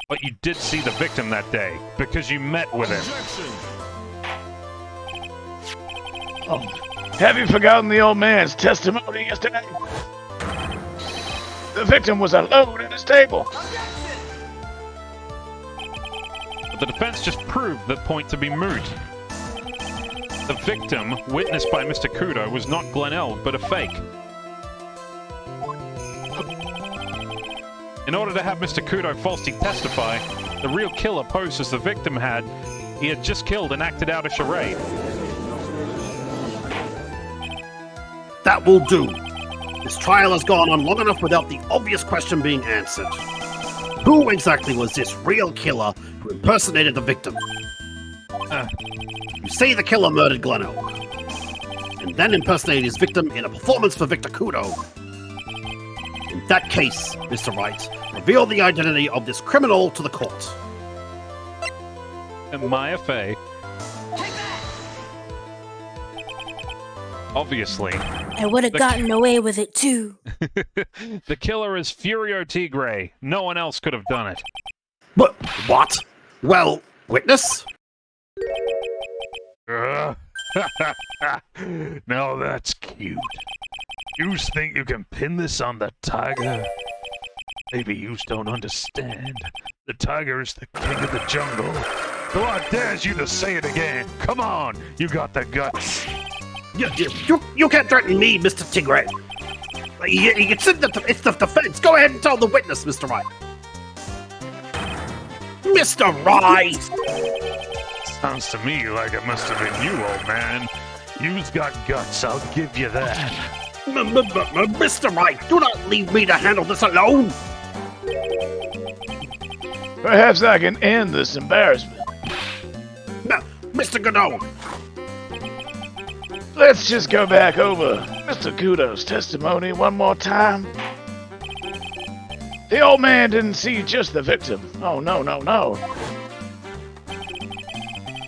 But you did see the victim that day, because you met with him. Oh, have you forgotten the old man's testimony yesterday? The victim was alone at his table. But the defense just proved that point to be moot. The victim, witnessed by Mr. Kudo, was not Glenelg, but a fake. In order to have Mr. Kudo falsely testify, the real killer posed as the victim he had just killed and acted out a charade. That will do. This trial has gone on long enough without the obvious question being answered. Who exactly was this real killer who impersonated the victim? You say the killer murdered Glenelg, and then impersonated his victim in a performance for Victor Kudo. In that case, Mr. Wright, reveal the identity of this criminal to the court. Maya Fey. Obviously. I would have gotten away with it too. The killer is Furio Tigre. No one else could have done it. But what? Well, witness? Now that's cute. You think you can pin this on the tiger? Maybe you don't understand. The tiger is the king of the jungle. So I dares you to say it again. Come on, you got the guts. You can't threaten me, Mr. Tigre. It's the defense. Go ahead and tell the witness, Mr. Wright. Mr. Wright! Sounds to me like it must have been you, old man. You've got guts, I'll give you that. Mr. Wright, do not leave me to handle this alone! Perhaps I can end this embarrassment. No, Mr. Godot! Let's just go back over Mr. Kudo's testimony one more time. The old man didn't see just the victim. Oh, no.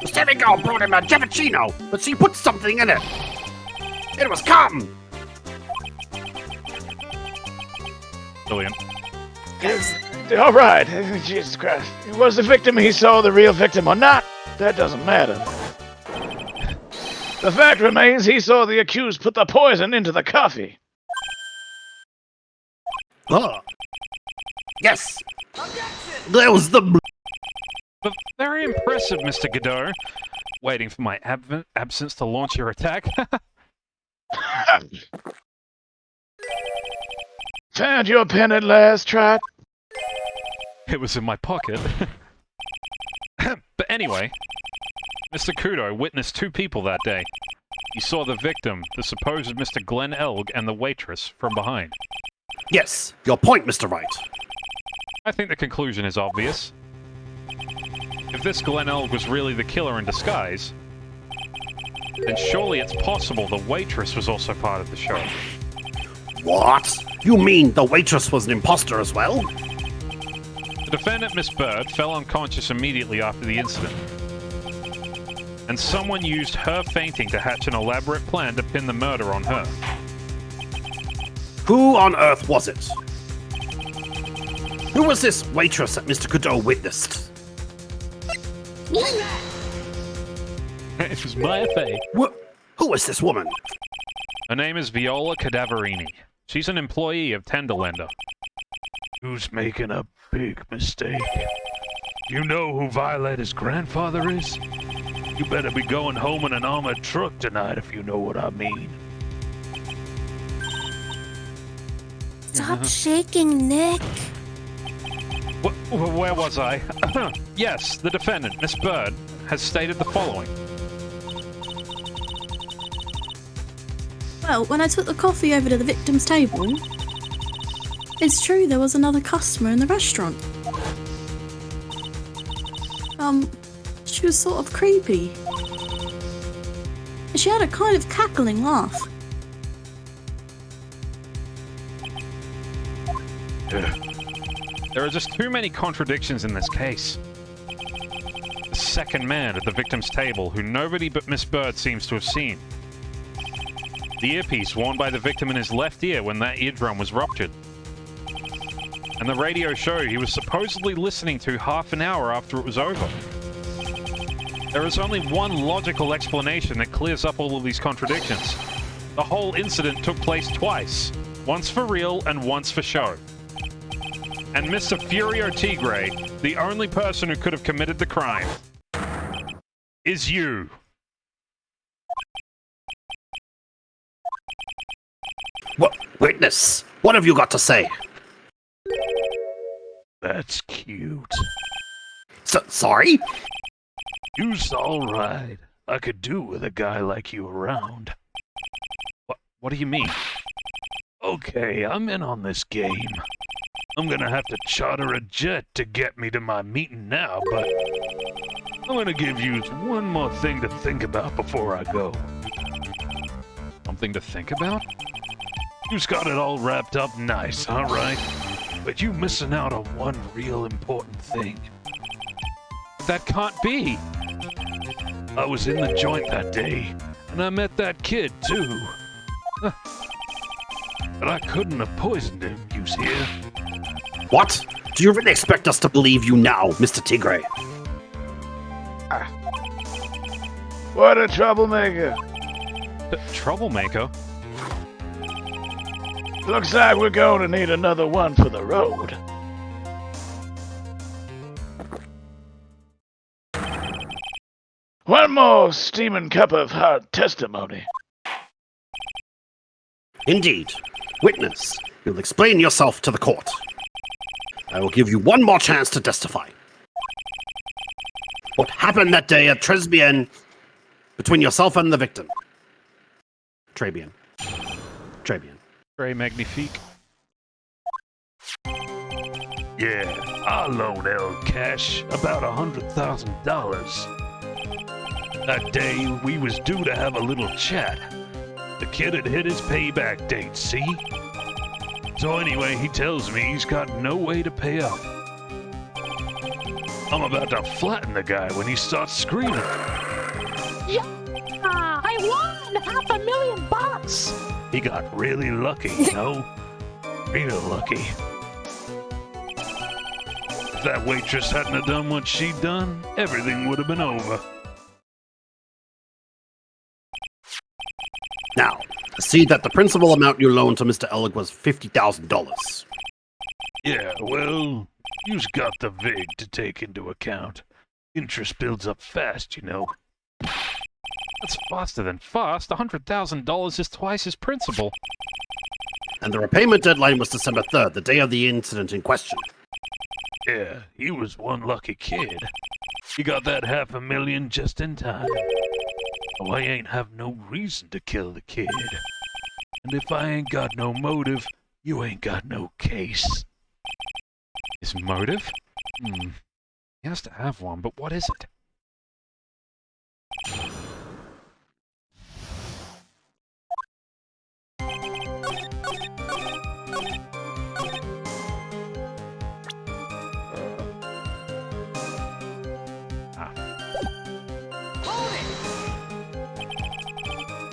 The semi-girl brought him a cappuccino, but she put something in it. It was cotton. Brilliant. All right. Jesus Christ. Was the victim he saw the real victim or not? That doesn't matter. The fact remains he saw the accused put the poison into the coffee. Oh. Yes. That was the... But very impressive, Mr. Godot. Waiting for my absence to launch your attack. Found your pen at last, Trot? It was in my pocket. But anyway, Mr. Kudo witnessed two people that day. He saw the victim, the supposed Mr. Glenn Elg, and the waitress from behind. Yes, your point, Mr. Wright. I think the conclusion is obvious. If this Glenn Elg was really the killer in disguise, then surely it's possible the waitress was also part of the show. What? You mean the waitress was an imposter as well? The defendant, Miss Bird, fell unconscious immediately after the incident. And someone used her fainting to hatch an elaborate plan to pin the murder on her. Who on earth was it? Who was this waitress that Mr. Godot witnessed? It was my affair. Who is this woman? Her name is Viola Cadaverini. She's an employee of Tenderlander. Who's making a big mistake? You know who Violeta's grandfather is? You better be going home in an armored truck tonight if you know what I mean. Stop shaking, Nick. Where was I? Yes, the defendant, Miss Bird, has stated the following. Well, when I took the coffee over to the victim's table, it's true there was another customer in the restaurant. She was sort of creepy. She had a kind of cackling laugh. There are just too many contradictions in this case. The second man at the victim's table, who nobody but Miss Bird seems to have seen. The earpiece worn by the victim in his left ear when that eardrum was ruptured. And the radio show he was supposedly listening to half an hour after it was over. There is only one logical explanation that clears up all of these contradictions. The whole incident took place twice. Once for real and once for show. And Mr. Furio Tigre, the only person who could have committed the crime, is you. What? Witness, what have you got to say? That's cute. Sorry? You's alright. I could do with a guy like you around. What do you mean? Okay, I'm in on this game. I'm gonna have to charter a jet to get me to my meeting now, but I'm gonna give you one more thing to think about before I go. Something to think about? You've got it all wrapped up nice, alright? But you missing out on one real important thing. That can't be! I was in the joint that day, and I met that kid, too. But I couldn't have poisoned him, you see? What? Do you really expect us to believe you now, Mr. Tigre? What a troublemaker. Troublemaker? Looks like we're going to need another one for the road. One more steaming cup of hard testimony. Indeed. Witness, you'll explain yourself to the court. I will give you one more chance to testify. What happened that day at Tresbien between yourself and the victim? Trebian. Très magnifique. Yeah, I loaned El Cash about $100,000. That day, we was due to have a little chat. The kid had hit his payback date, see? So anyway, he tells me he's got no way to pay up. I'm about to flatten the guy when he starts screaming. Yeah, I won $500,000. He got really lucky, you know? Real lucky. If that waitress hadn't have done what she'd done, everything would have been over. I see that the principal amount you loaned to Mr. Elg was $50,000. Yeah, well, you've got the VIG to take into account. Interest builds up fast, you know. That's faster than fast. $100,000 is twice his principal. And the repayment deadline was December 3rd, the day of the incident in question. Yeah, he was one lucky kid. He got that $500,000 just in time. Oh, I ain't have no reason to kill the kid. And if I ain't got no motive, you ain't got no case. His motive? He has to have one, but what is it?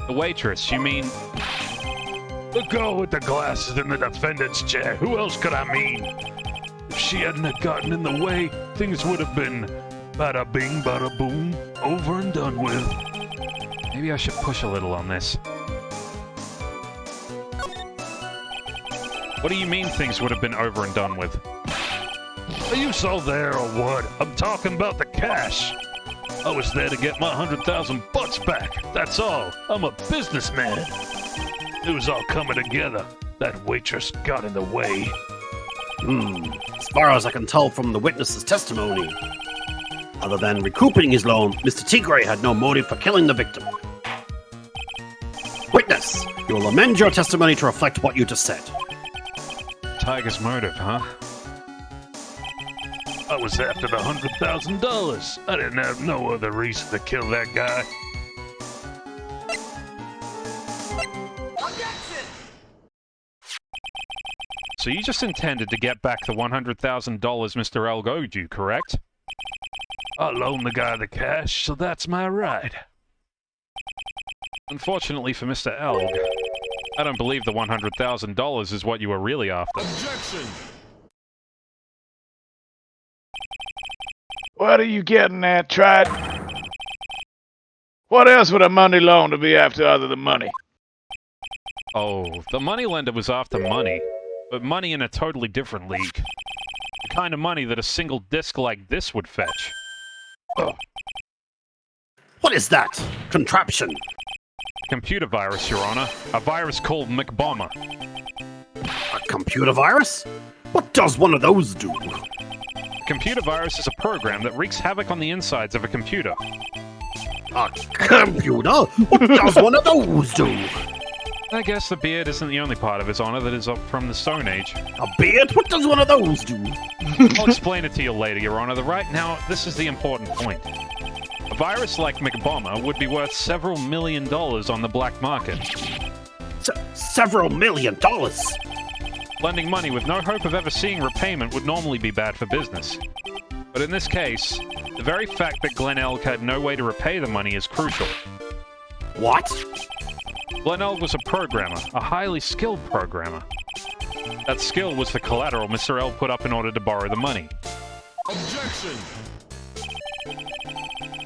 The waitress, you mean? The girl with the glasses in the defendant's chair. Who else could I mean? If she hadn't have gotten in the way, things would have been bada bing, bada boom, over and done with. Maybe I should push a little on this. What do you mean things would have been over and done with? Are you so there or what? I'm talking about the cash. I was there to get my $100,000 back. That's all. I'm a businessman. It was all coming together. That waitress got in the way. As far as I can tell from the witness's testimony, other than recouping his loan, Mr. Tigre had no motive for killing the victim. Witness, you will amend your testimony to reflect what you just said. Tiger's motive, huh? I was after the $100,000. I didn't have no other reason to kill that guy. So you just intended to get back the $100,000 Mr. Elg owed you, correct? I loaned the guy the cash, so that's my right. Unfortunately for Mr. Elg, I don't believe the $100,000 is what you were really after. Objection! What are you getting at, Tried? What else would a money loan to be after other than money? Oh, the moneylender was after money, but money in a totally different league. The kind of money that a single disc like this would fetch. What is that? Contraption? Computer virus, Your Honor. A virus called McBomber. A computer virus? What does one of those do? A computer virus is a program that wreaks havoc on the insides of a computer. A computer? What does one of those do? I guess the beard isn't the only part of His Honor that is up from the Stone Age. A beard? What does one of those do? I'll explain it to you later, Your Honor. Right now, this is the important point. A virus like McBomber would be worth several $1 million on the black market. Several $1 million? Lending money with no hope of ever seeing repayment would normally be bad for business. But in this case, the very fact that Glenn Elg had no way to repay the money is crucial. What? Glenn Elg was a programmer, a highly skilled programmer. That skill was the collateral Mr. Elg put up in order to borrow the money. Objection!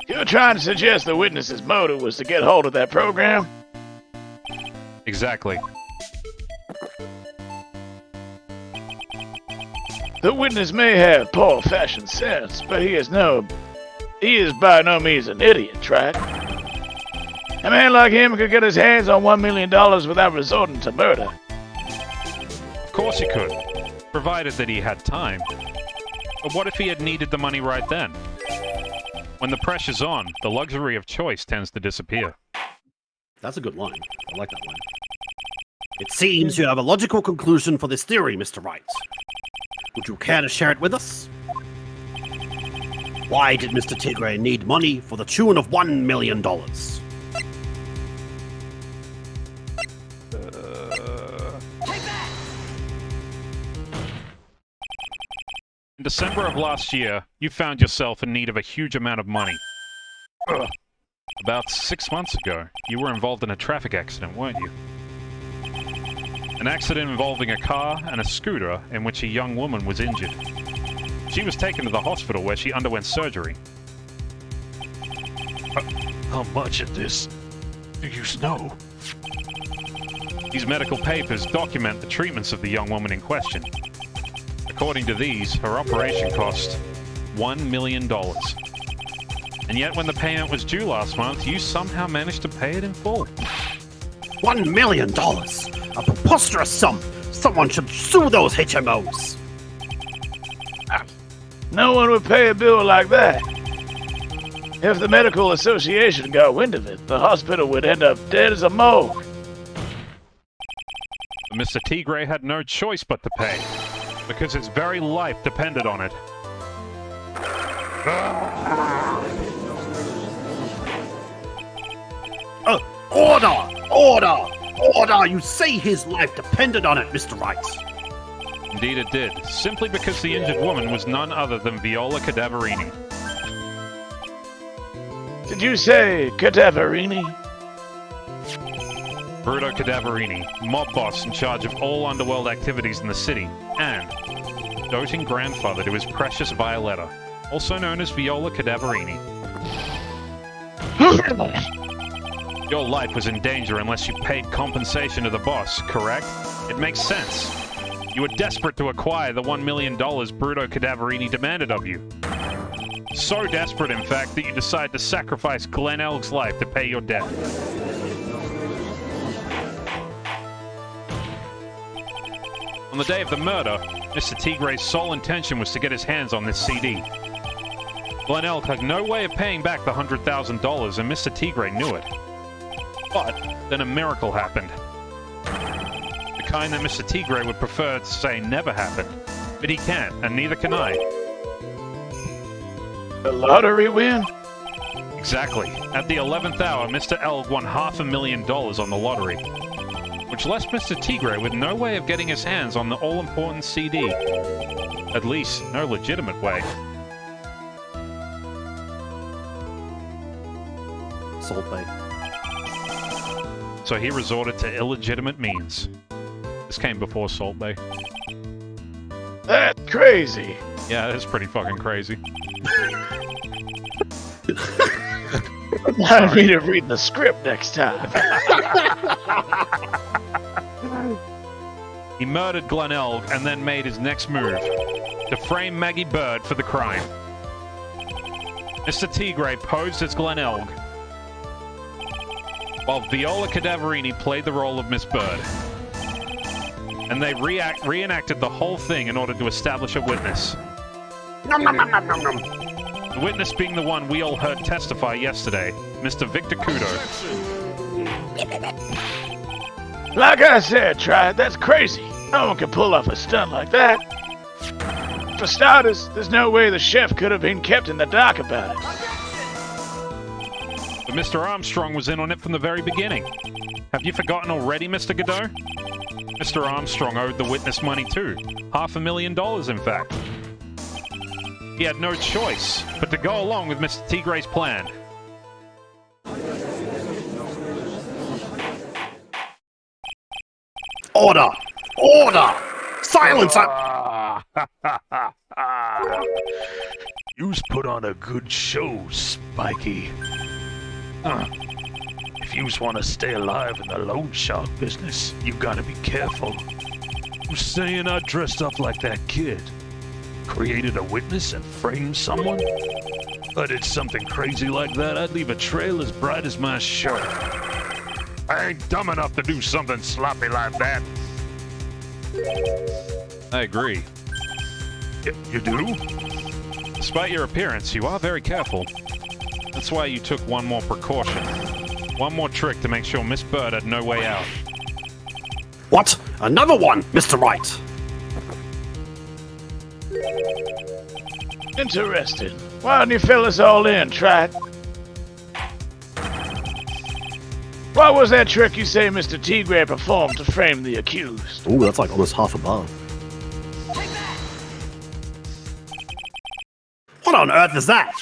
You're trying to suggest the witness's motive was to get hold of that program? Exactly. The witness may have poor fashion sense, but he is by no means an idiot, right? A man like him could get his hands on $1 million without resorting to murder. Of course he could, provided that he had time. But what if he had needed the money right then? When the pressure's on, the luxury of choice tends to disappear. That's a good line. I like that line. It seems you have a logical conclusion for this theory, Mr. Wright. Would you care to share it with us? Why did Mr. Tigre need money for the tune of $1 million? In December of last year, you found yourself in need of a huge amount of money. About 6 months ago, you were involved in a traffic accident, weren't you? An accident involving a car and a scooter in which a young woman was injured. She was taken to the hospital where she underwent surgery. How much of this do you know? These medical papers document the treatments of the young woman in question. According to these, her operation cost $1 million. And yet when the payment was due last month, you somehow managed to pay it in full. $1 million? A preposterous sum! Someone should sue those HMOs! No one would pay a bill like that. If the medical association got wind of it, the hospital would end up dead as a mole. Mr. Tigre had no choice but to pay, because his very life depended on it. Order! Order! Order! You say his life depended on it, Mr. Wright. Indeed it did, simply because the injured woman was none other than Viola Cadaverini. Did you say Cadaverini? Bruto Cadaverini, mob boss in charge of all underworld activities in the city, and doting grandfather to his precious Violetta, also known as Viola Cadaverini. Your life was in danger unless you paid compensation to the boss, correct? It makes sense. You were desperate to acquire the $1 million Bruto Cadaverini demanded of you. So desperate, in fact, that you decide to sacrifice Glen Elg's life to pay your debt. On the day of the murder, Mr. Tigre's sole intention was to get his hands on this CD. Glen Elg had no way of paying back the $100,000, and Mr. Tigre knew it. But then a miracle happened. The kind that Mr. Tigre would prefer to say never happened. But he can't, and neither can I. The lottery win? Exactly. At the 11th hour, Mr. Elg won $500,000 on the lottery, which left Mr. Tigre with no way of getting his hands on the all-important CD. At least, no legitimate way. Salt Bay. So he resorted to illegitimate means. This came before Salt Bay. That's crazy. Yeah, that's pretty fucking crazy. I need to read the script next time. He murdered Glen Elg and then made his next move, to frame Maggie Bird for the crime. Mr. Tigre posed as Glen Elg, while Viola Cadaverini played the role of Miss Bird. And they reenacted the whole thing in order to establish a witness. The witness being the one we all heard testify yesterday, Mr. Victor Kudo. Like I said, Triad, that's crazy. No one can pull off a stunt like that. For starters, there's no way the chef could have been kept in the dark about it. But Mr. Armstrong was in on it from the very beginning. Have you forgotten already, Mr. Godot? Mr. Armstrong owed the witness money too. $500,000, in fact. He had no choice but to go along with Mr. Tigre's plan. Order! Order! Silence! You's put on a good show, Spiky. If yous want to stay alive in the loan shark business, you gotta be careful. You saying I dressed up like that kid? Created a witness and framed someone? If I did something crazy like that, I'd leave a trail as bright as my shirt. I ain't dumb enough to do something sloppy like that. I agree. You do? Despite your appearance, you are very careful. That's why you took one more precaution. One more trick to make sure Miss Bird had no way out. What? Another one, Mr. Wright! Interesting. Why don't you fill us all in, Triad? What was that trick you say Mr. Tigre performed to frame the accused? Ooh, that's like almost half a bar. What on earth is that?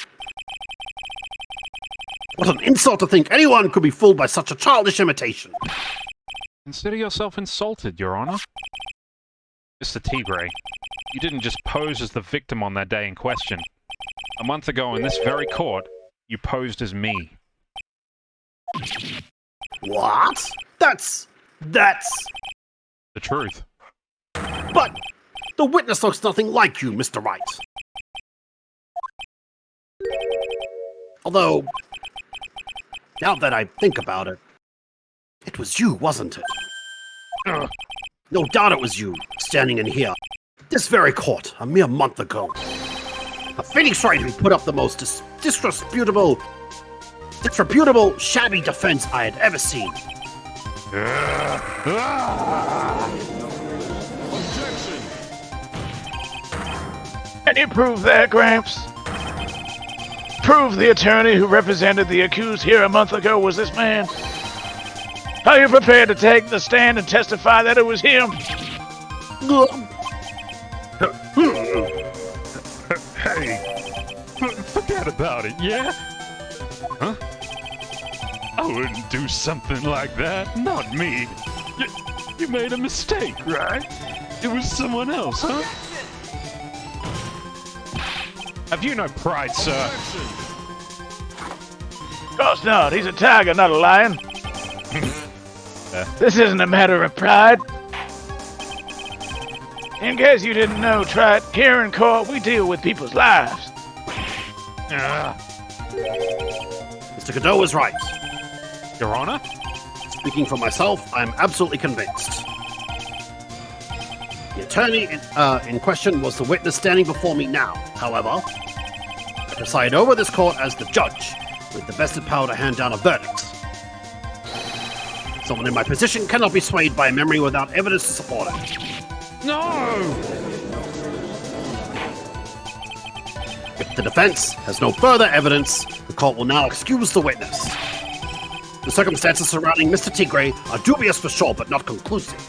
What an insult to think anyone could be fooled by such a childish imitation. Consider yourself insulted, Your Honor. Mr. Tigre, you didn't just pose as the victim on that day in question. A month ago in this very court, you posed as me. What? That's That's... The truth. But the witness looks nothing like you, Mr. Wright. Although, now that I think about it, it was you, wasn't it? No doubt it was you, standing in here, this very court, a mere month ago. A Phoenix Wright who put up the most disreputable, shabby defense I had ever seen. Can you prove that, Gramps? Prove the attorney who represented the accused here a month ago was this man? Are you prepared to take the stand and testify that it was him? Hey, forget about it, yeah? Huh? I wouldn't do something like that. Not me. You made a mistake, right? It was someone else, huh? Have you no pride, sir? Of course not. He's a tiger, not a lion. This isn't a matter of pride. In case you didn't know, Trite, here in court, we deal with people's lives. Mr. Godot is right. Your Honor? Speaking for myself, I am absolutely convinced. The attorney in question was the witness standing before me now. However, I preside over this court as the judge, with the vested power to hand down a verdict. Someone in my position cannot be swayed by a memory without evidence to support it. No! If the defense has no further evidence, the court will now excuse the witness. The circumstances surrounding Mr. Tigre are dubious for sure, but not conclusive.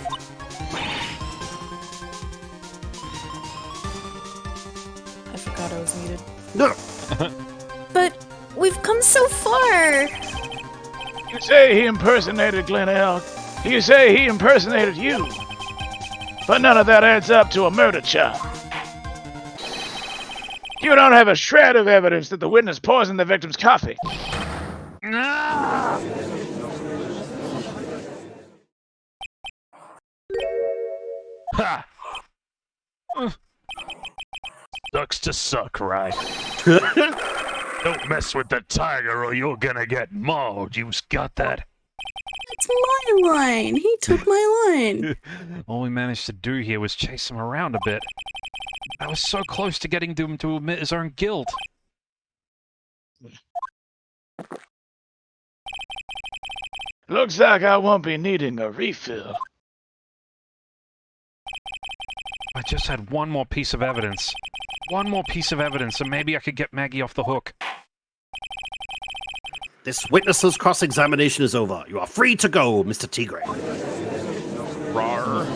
I forgot I was muted. No. But we've come so far. You say he impersonated Glen Elk. You say he impersonated you. But none of that adds up to a murder charge. You don't have a shred of evidence that the witness poisoned the victim's coffee. Ha! Sucks to suck, right? Don't mess with the tiger or you're gonna get mauled. You got that? It's my line. He took my line. All we managed to do here was chase him around a bit. I was so close to getting him to admit his own guilt. Looks like I won't be needing a refill. I just had one more piece of evidence. One more piece of evidence, and maybe I could get Maggie off the hook. This witness's cross-examination is over. You are free to go, Mr. Tigre. Rawr.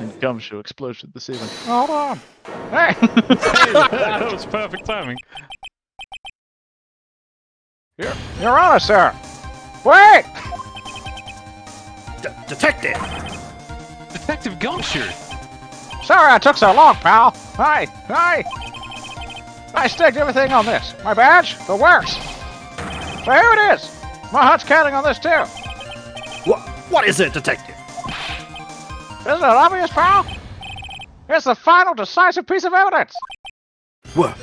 And gumshoe explosion at the ceiling. Hold on. Hey! That was perfect timing. Your Honor, sir. Wait! Detective! Detective Gumshoe! Sorry I took so long, pal. Hi. I staked everything on this. My badge, the works. So here it is. My hut's counting on this too. What is it, Detective? Isn't it obvious, pal? It's the final decisive piece of evidence. What?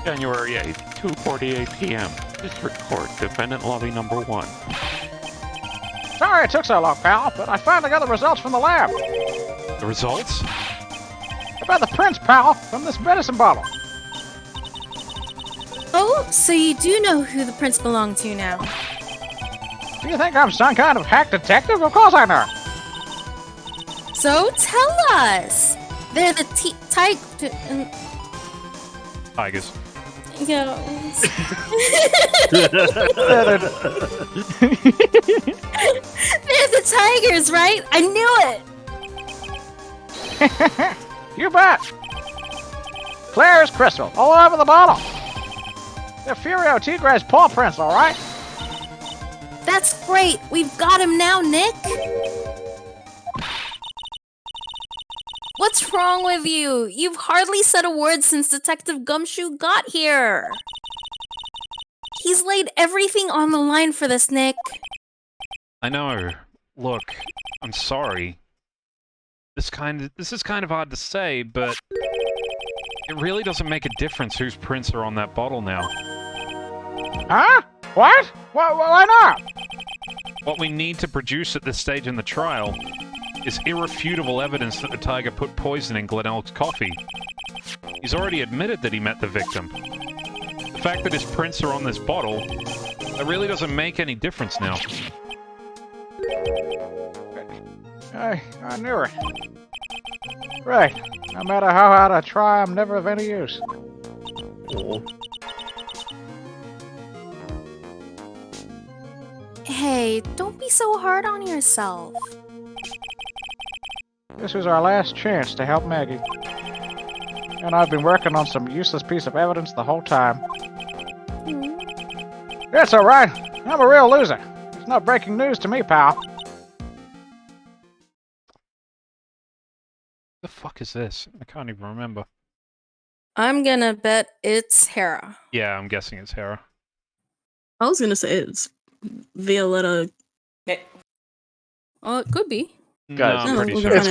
January 8th, 2:48 p.m. District Court, Defendant Lobby Number 1. Sorry it took so long, pal, but I finally got the results from the lab. The results? About the prints, pal, from this medicine bottle. Oh, so you do know who the prints belong to now. Do you think I'm some kind of hack detective? Of course I know. So tell us. They're the Tigers. Yeah. They're the tigers, right? I knew it. You bet. Clear as crystal, all over the bottle. They're Furio Tigre's paw prints, all right? That's great. We've got him now, Nick. What's wrong with you? You've hardly said a word since Detective Gumshoe got here. He's laid everything on the line for this, Nick. I know. Look, I'm sorry. This is kind of hard to say, but it really doesn't make a difference whose prints are on that bottle now. Huh? What? Why not? What we need to produce at this stage in the trial is irrefutable evidence that the tiger put poison in Glenelg's coffee. He's already admitted that he met the victim. The fact that his prints are on this bottle, that really doesn't make any difference now. I knew it. Right. No matter how hard I try, I'm never of any use. Hey, don't be so hard on yourself. This was our last chance to help Maggie. And I've been working on some useless piece of evidence the whole time. It's alright. I'm a real loser. It's not breaking news to me, pal. The fuck is this? I can't even remember. I'm gonna bet it's Hera. Yeah, I'm guessing it's Hera. I was gonna say it's Violetta. Oh, it could be. Guys, No, I'm pretty we're sure gonna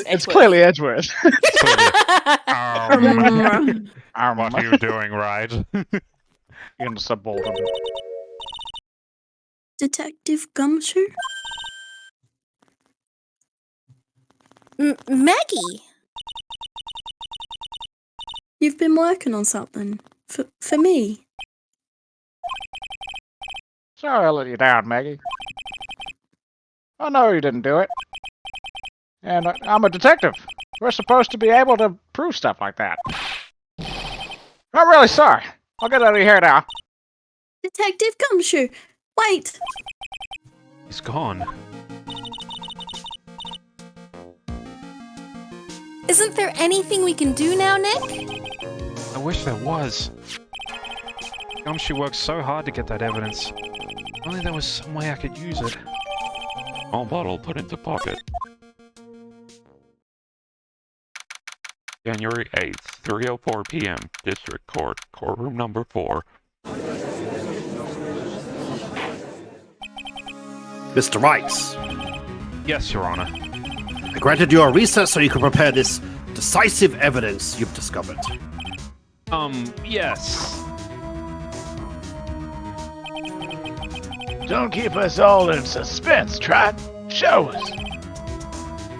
it's clearly Edgeworth. What are you doing, Wright? Insubordinate. Detective Gumshoe? Maggie! You've been working on something. For me. Sorry I let you down, Maggie. I know you didn't do it. And I'm a detective. We're supposed to be able to prove stuff like that. I'm really sorry. I'll get out of here now. Detective Gumshoe! Wait! He's gone. Isn't there anything we can do now, Nick? I wish there was. Gumshoe worked so hard to get that evidence. If only there was some way I could use it. All bottle put into pocket. January 8th, 3:04 p.m. District Court, courtroom number 4. Mr. Wright, Yes, Your Honor. I granted you a recess so you could prepare this decisive evidence you've discovered. Yes. Don't keep us all in suspense, Trot. Show us.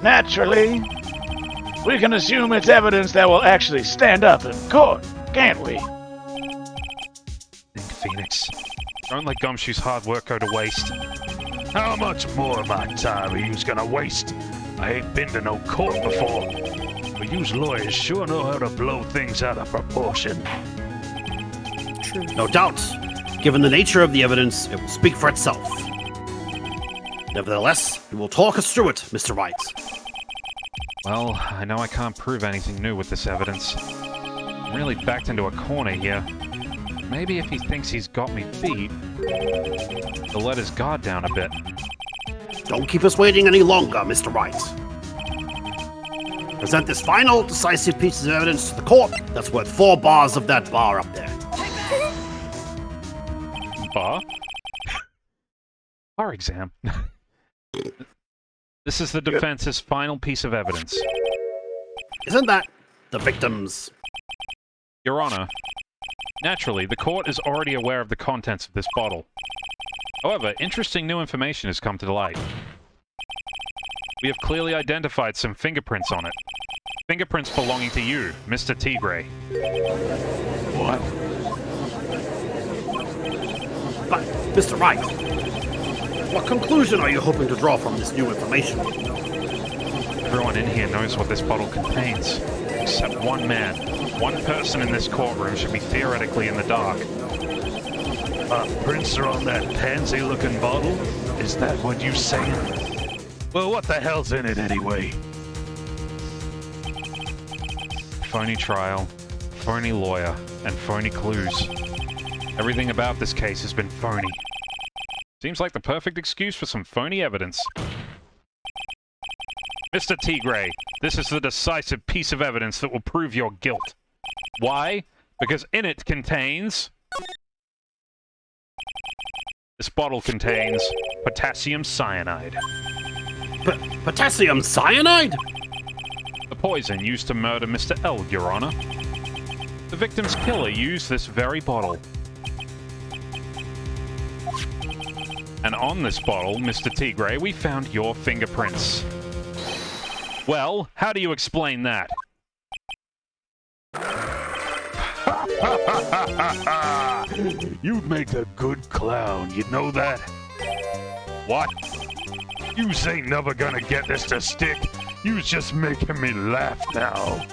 Naturally, we can assume it's evidence that will actually stand up in court, can't we? Think, Phoenix. Don't let Gumshoe's hard work go to waste. How much more of my time are you gonna waste? I ain't been to no court before. But yous lawyers sure know how to blow things out of proportion. True. No doubt. Given the nature of the evidence, it will speak for itself. Nevertheless, you will talk us through it, Mr. Wright. Well, I know I can't prove anything new with this evidence. I'm really backed into a corner here. Maybe if he thinks he's got me beat, he'll let his guard down a bit. Don't keep us waiting any longer, Mr. Wright. Present this final, decisive piece of evidence to the court that's worth 4 bars of that bar up there. Bar? Bar exam. This is the defense's final piece of evidence. Isn't that the victim's? Your Honor, naturally, the court is already aware of the contents of this bottle. However, interesting new information has come to light. We have clearly identified some fingerprints on it. Fingerprints belonging to you, Mr. Tigre. What? But, Mr. Wright, what conclusion are you hoping to draw from this new information? Everyone in here knows what this bottle contains, except one man. One person in this courtroom should be theoretically in the dark. Prints are on that pansy-looking bottle? Is that what you saying? Well, what the hell's in it anyway? Phony trial, phony lawyer, and phony clues. Everything about this case has been phony. Seems like the perfect excuse for some phony evidence. Mr. Tigre, this is the decisive piece of evidence that will prove your guilt. Why? Because in it contains... This bottle contains potassium cyanide. Potassium cyanide? The poison used to murder Mr. L, Your Honor. The victim's killer used this very bottle. And on this bottle, Mr. Tigre, we found your fingerprints. Well, how do you explain that? You'd make a good clown, you know that? What? Yous ain't never gonna get this to stick. You's just making me laugh now.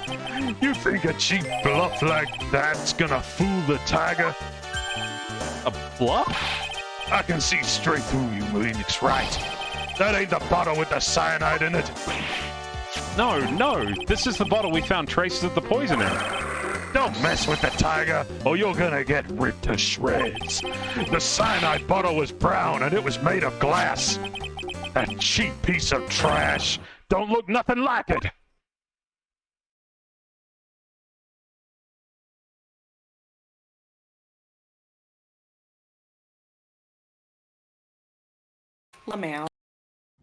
You think a cheap bluff like that's gonna fool the tiger? A bluff? I can see straight through you, Phoenix Wright. That ain't the bottle with the cyanide in it. No, this is the bottle we found traces of the poison in. Don't mess with the tiger, or you're gonna get ripped to shreds. The cyanide bottle was brown, and it was made of glass. That cheap piece of trash don't look nothing like it. Let me out.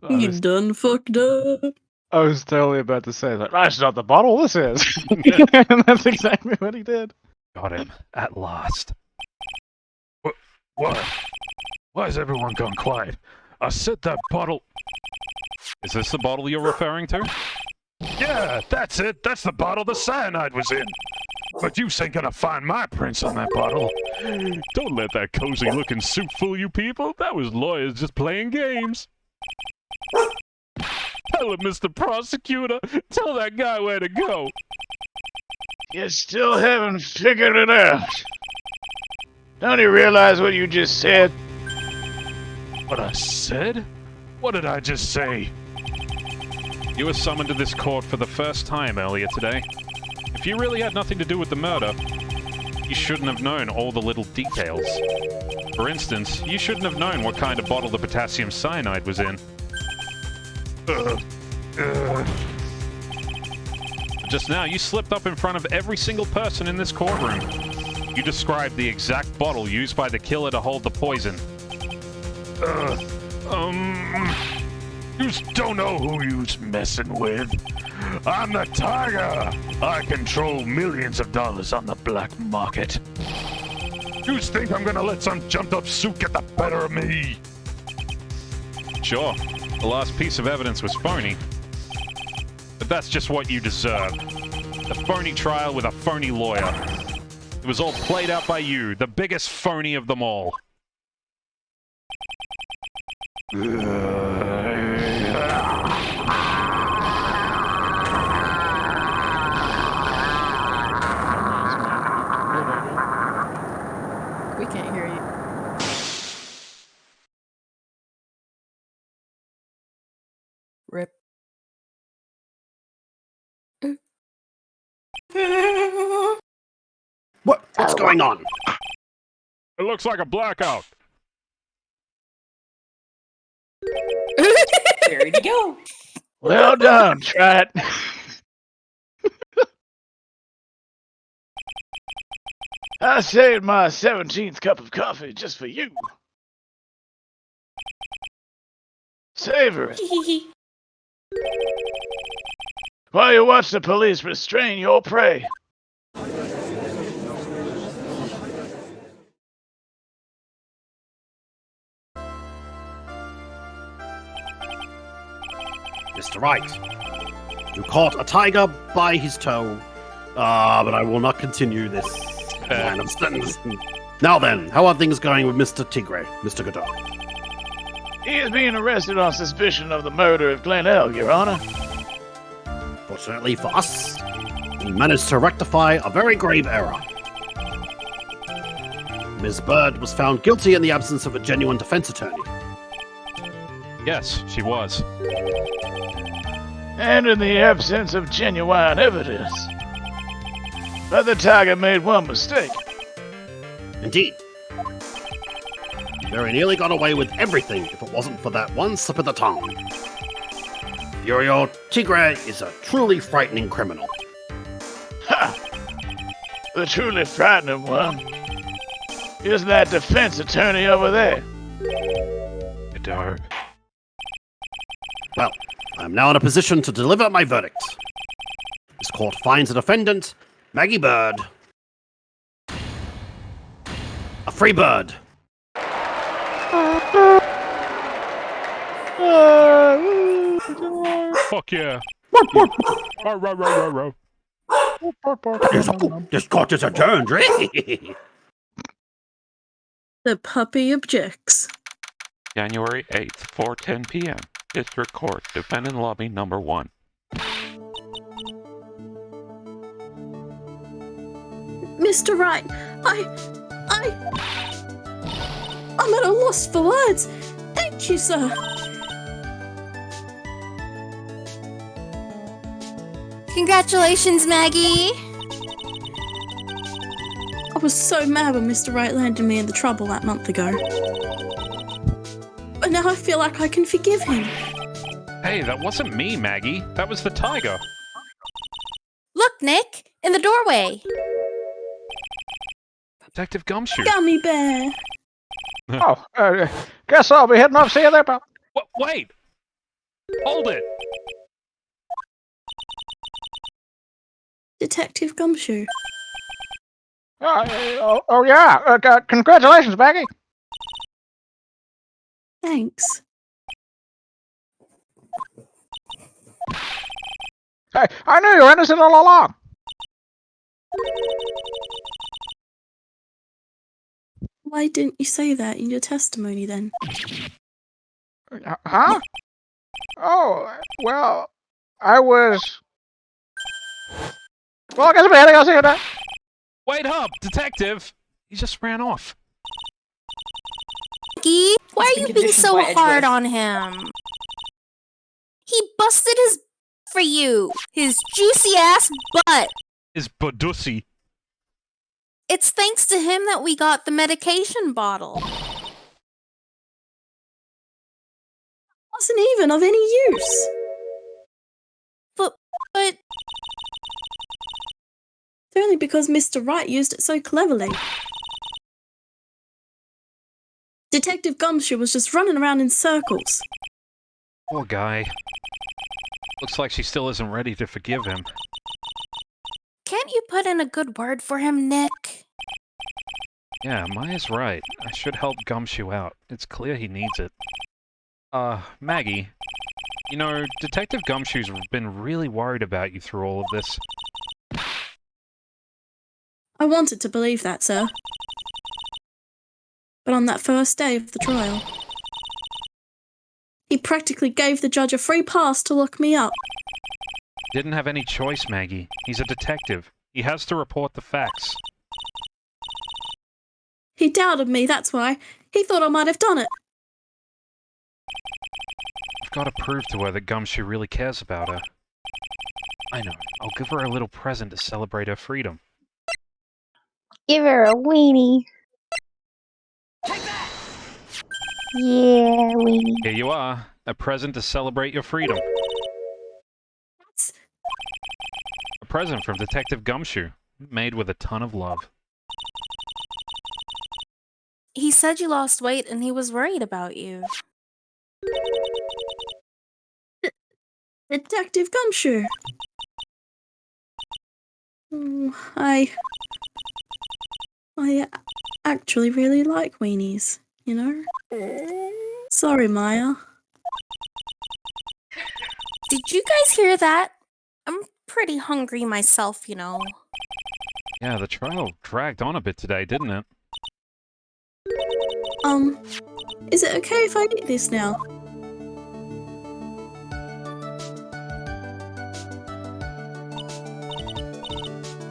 You done fucked up. I was totally about to say that. That's not the bottle, this is. And that's exactly what he did. Got him, at last. What? Why has everyone gone quiet? I said that bottle... Is this the bottle you're referring to? Yeah, that's it. That's the bottle the cyanide was in. But you ain't gonna find my prints on that bottle. Don't let that cozy-looking suit fool you people. That was lawyers just playing games. Tell him, Mr. Prosecutor. Tell that guy where to go. You still haven't figured it out. Don't you realize what you just said? What I said? What did I just say? You were summoned to this court for the first time earlier today. If you really had nothing to do with the murder, you shouldn't have known all the little details. For instance, you shouldn't have known what kind of bottle the potassium cyanide was in. Just now, you slipped up in front of every single person in this courtroom. You described the exact bottle used by the killer to hold the poison. You don't know who you's messing with. I'm the tiger. I control millions of dollars on the black market. You think I'm gonna let some jumped-up suit get the better of me? Sure, the last piece of evidence was phony. But that's just what you deserve. A phony trial with a phony lawyer. It was all played out by you, the biggest phony of them all. We can't hear you. Rip. What's going on? It looks like a blackout. Ready to go. Well done, Trat. I saved my 17th cup of coffee just for you. Savor it. While you watch the police restrain your prey. Mr. Wright, you caught a tiger by his toe. But I will not continue this line of sentencing. Now then, how are things going with Mr. Tigre, Mr. Godot? He is being arrested on suspicion of the murder of Glen L, Your Honor. Fortunately for us, we managed to rectify a very grave error. Ms. Bird was found guilty in the absence of a genuine defense attorney. Yes, she was. And in the absence of genuine evidence. But the tiger made one mistake. Indeed. He very nearly got away with everything if it wasn't for that one slip of the tongue. Uriel, Tigre is a truly frightening criminal. Ha! The truly frightening one is that defense attorney over there. Godot. Well, I'm now in a position to deliver my verdict. This court finds the defendant, Maggie Bird, a free bird. Fuck yeah. This court is adjourned. The puppy objects. January 8th, 4:10 p.m. District Court, Defendant Lobby Number 1. Mr. Wright, I'm at a loss for words. Thank you, sir. Congratulations, Maggie! I was so mad when Mr. Wright landed me in the trouble that month ago. But now I feel like I can forgive him. Hey, that wasn't me, Maggie. That was the tiger. Look, Nick! In the doorway! Detective Gumshoe. Gummy bear! Oh, guess I'll be heading off. See you there, pal. Wait! Hold it! Detective Gumshoe. Yeah. Congratulations, Maggie. Thanks. Hey, I knew you were innocent all along. Why didn't you say that in your testimony then? Huh? Oh, well, I was... Well, I guess I'll see you then. Wait up, detective! He just ran off. Maggie, why are you being so hard on him? He busted his for you. His juicy ass butt. His badussy. It's thanks to him that we got the medication bottle. Wasn't even of any use. But... It's only because Mr. Wright used it so cleverly. Detective Gumshoe was just running around in circles. Poor guy. Looks like she still isn't ready to forgive him. Can't you put in a good word for him, Nick? Yeah, Maya's right. I should help Gumshoe out. It's clear he needs it. Maggie, you know, Detective Gumshoe's been really worried about you through all of this. I wanted to believe that, sir. But on that first day of the trial, he practically gave the judge a free pass to lock me up. Didn't have any choice, Maggie. He's a detective. He has to report the facts. He doubted me, that's why. He thought I might have done it. I've got to prove to her that Gumshoe really cares about her. I know. I'll give her a little present to celebrate her freedom. Give her a weenie. Yeah, weenie. Here you are. A present to celebrate your freedom. A present from Detective Gumshoe. Made with a ton of love. He said you lost weight and he was worried about you. Detective Gumshoe. I actually really like weenies, you know? Sorry, Maya. Did you guys hear that? I'm pretty hungry myself, you know. Yeah, the trial dragged on a bit today, didn't it? Is it okay if I eat this now?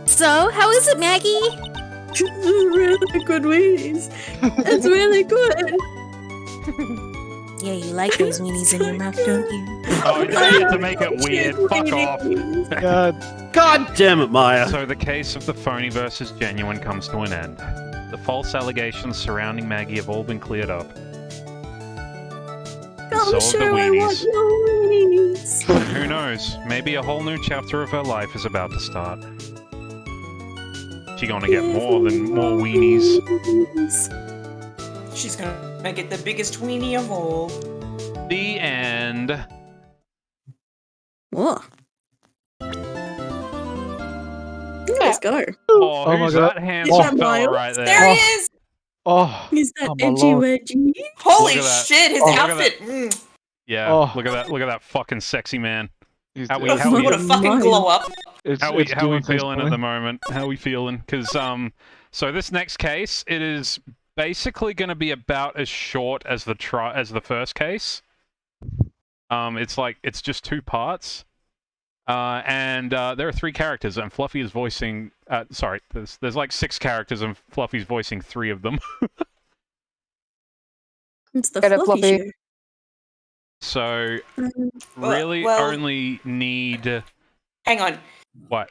So, how is it, Maggie? Really good weenies. It's really good. Yeah, you like those weenies in your mouth, don't you? Oh, you need to make it weird. Fuck off. God damn it, Maya. So the case of the phony versus genuine comes to an end. The false allegations surrounding Maggie have all been cleared up. And so have the I want weenies. more weenies. Who knows? Maybe a whole new chapter of her life is about to start. She's gonna get more weenies. She's gonna get the biggest weenie of all. The end. What? Let's go. Oh, Oh who's my God. that handsome fella right there? There he is! Oh, Is that oh my edgy lord. wedgie? Holy Look at that. shit, his Oh, look at outfit! Mm. Yeah, Oh. look at that fucking sexy man. How we What a fucking glow up. how we doing things feeling for at me. the moment? How we feeling? Because so this next case, it is basically going to be about as short as the first case. It's just 2 parts. And there are 3 characters, and Fluffy is voicing. Sorry, there's like 6 characters, and Fluffy's voicing 3 of them. It's the Get it, fluffy Fluffy. show. So Well- really well- only need Hang on. what?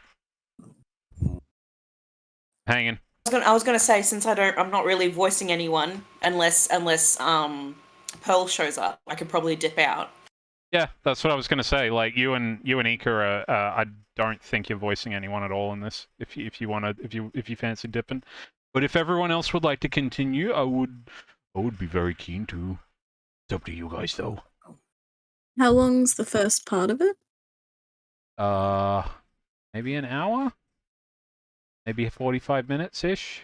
Hanging. I was gonna say, since I'm not really voicing anyone unless Pearl shows up, I could probably dip out. Yeah, that's what I was gonna say. Like you and Ika are. I don't think you're voicing anyone at all in this. If you fancy dipping, but if everyone else would like to continue, I would be very keen to. It's up to you guys, though. How long's the first part of it? Maybe an hour, maybe 45 minutes ish.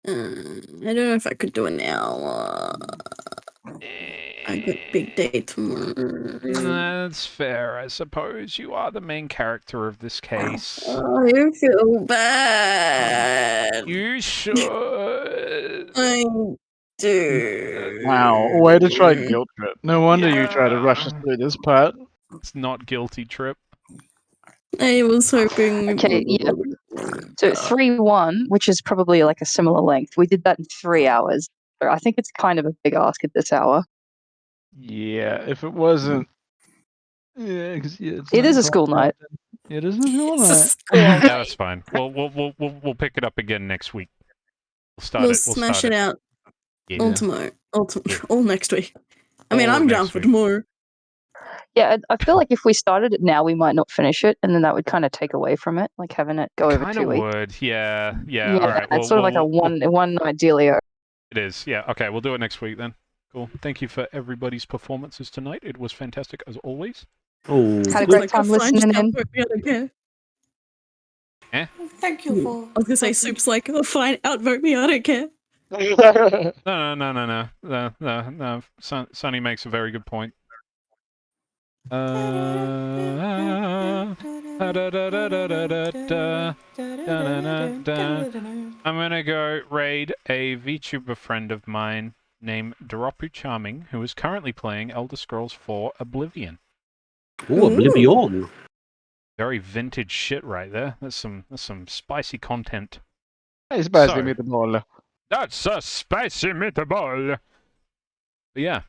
I don't know if I could do an hour. I got a big day tomorrow. That's fair, I suppose. You are the main character of this case. I feel bad. You should. I do. Wow, way to try guilt trip. No wonder you try to rush us through this part. It's not guilty trip. I was hoping. Okay, yeah. So 3-1, which is probably like a similar length. We did that in 3 hours. So I think it's kind of a big ask at this hour. Yeah, if it wasn't. Yeah, 'cause, yeah, It is a school night. It is a school night. Yeah, that's fine. We'll pick it up again next week. We'll start We'll it. smash it out Yeah. all tomorrow. All next week. I mean, All I'm down next for week. tomorrow. Yeah, I feel like if we started it now, we might not finish it, and then that would kind of take away from it, like having it go over Kind 2 of weeks. would. Yeah. All right. It's sort of like a one night dealio. It is. Yeah. Okay. We'll do it next week then. Cool. Thank you for everybody's performances tonight. It was fantastic as always. Oh. Had a great time listening in. Eh? Thank you for. I was gonna say, Soup's like, oh, fine, outvote me, I don't care. No. Sonny makes a very good point. I'm gonna go raid a VTuber friend of mine named Doropu Charming, who is currently playing Elder Scrolls 4 Oblivion. Ooh, Oblivion. Very vintage shit right there. That's some spicy content. Hey, spicy So- meatball. That's a spicy meatball. But yeah,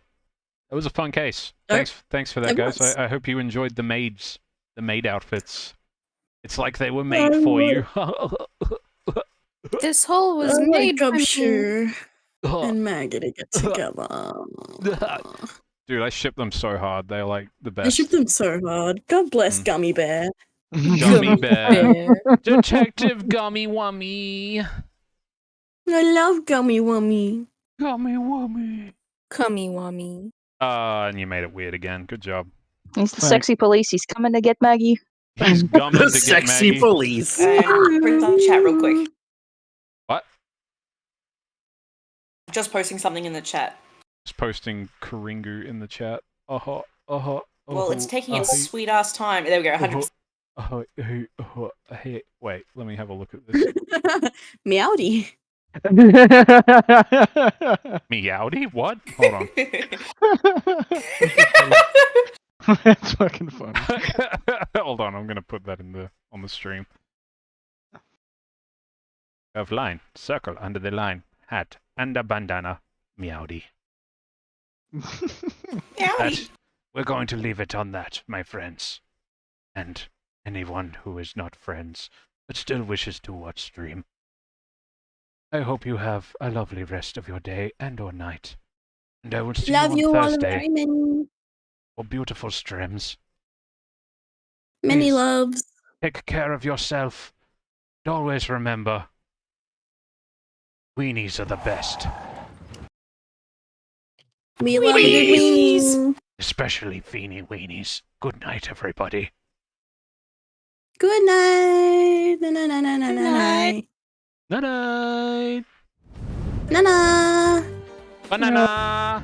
it was a fun case. Thanks for that, it guys. was. I hope you enjoyed the maid outfits. It's like they were made for you. This hole was I made like for me. Gumshoe and Maggie to get together. Dude, I ship them so hard. They're like the I best. ship them so hard. God bless Gummy Bear. Gummy Bear. Detective Gummy Wummy. I love Gummy Wummy. Gummy Wummy. Cummy wummy. And you made it weird again. Good job. He's the sexy police. He's coming to get Maggie. He's gumming The to get sexy Maggie. police. Bring it on chat real quick. What? Just posting something in the chat. Just posting Karingu in the chat. Well, it's taking its sweet ass time. There we go. 100%. Hey, wait, let me have a look at this. Meowdy. Meowdy? What? Hold on. That's fucking funny. Hold on, I'm gonna put that on the stream. Of line, circle under the line, hat and a bandana, meowdy. We're going to leave it on that, my friends, and anyone who is not friends but still wishes to watch stream. I hope you have a lovely rest of your day and or night, and I will see Love you you on all Thursday. very many. or beautiful streams. Many Please loves. Take care of yourself. And always remember, weenies are the best. We love a good weenie. Especially Feeny Weenies. Good night, everybody. Good night. Night. Night. Nana. Banana.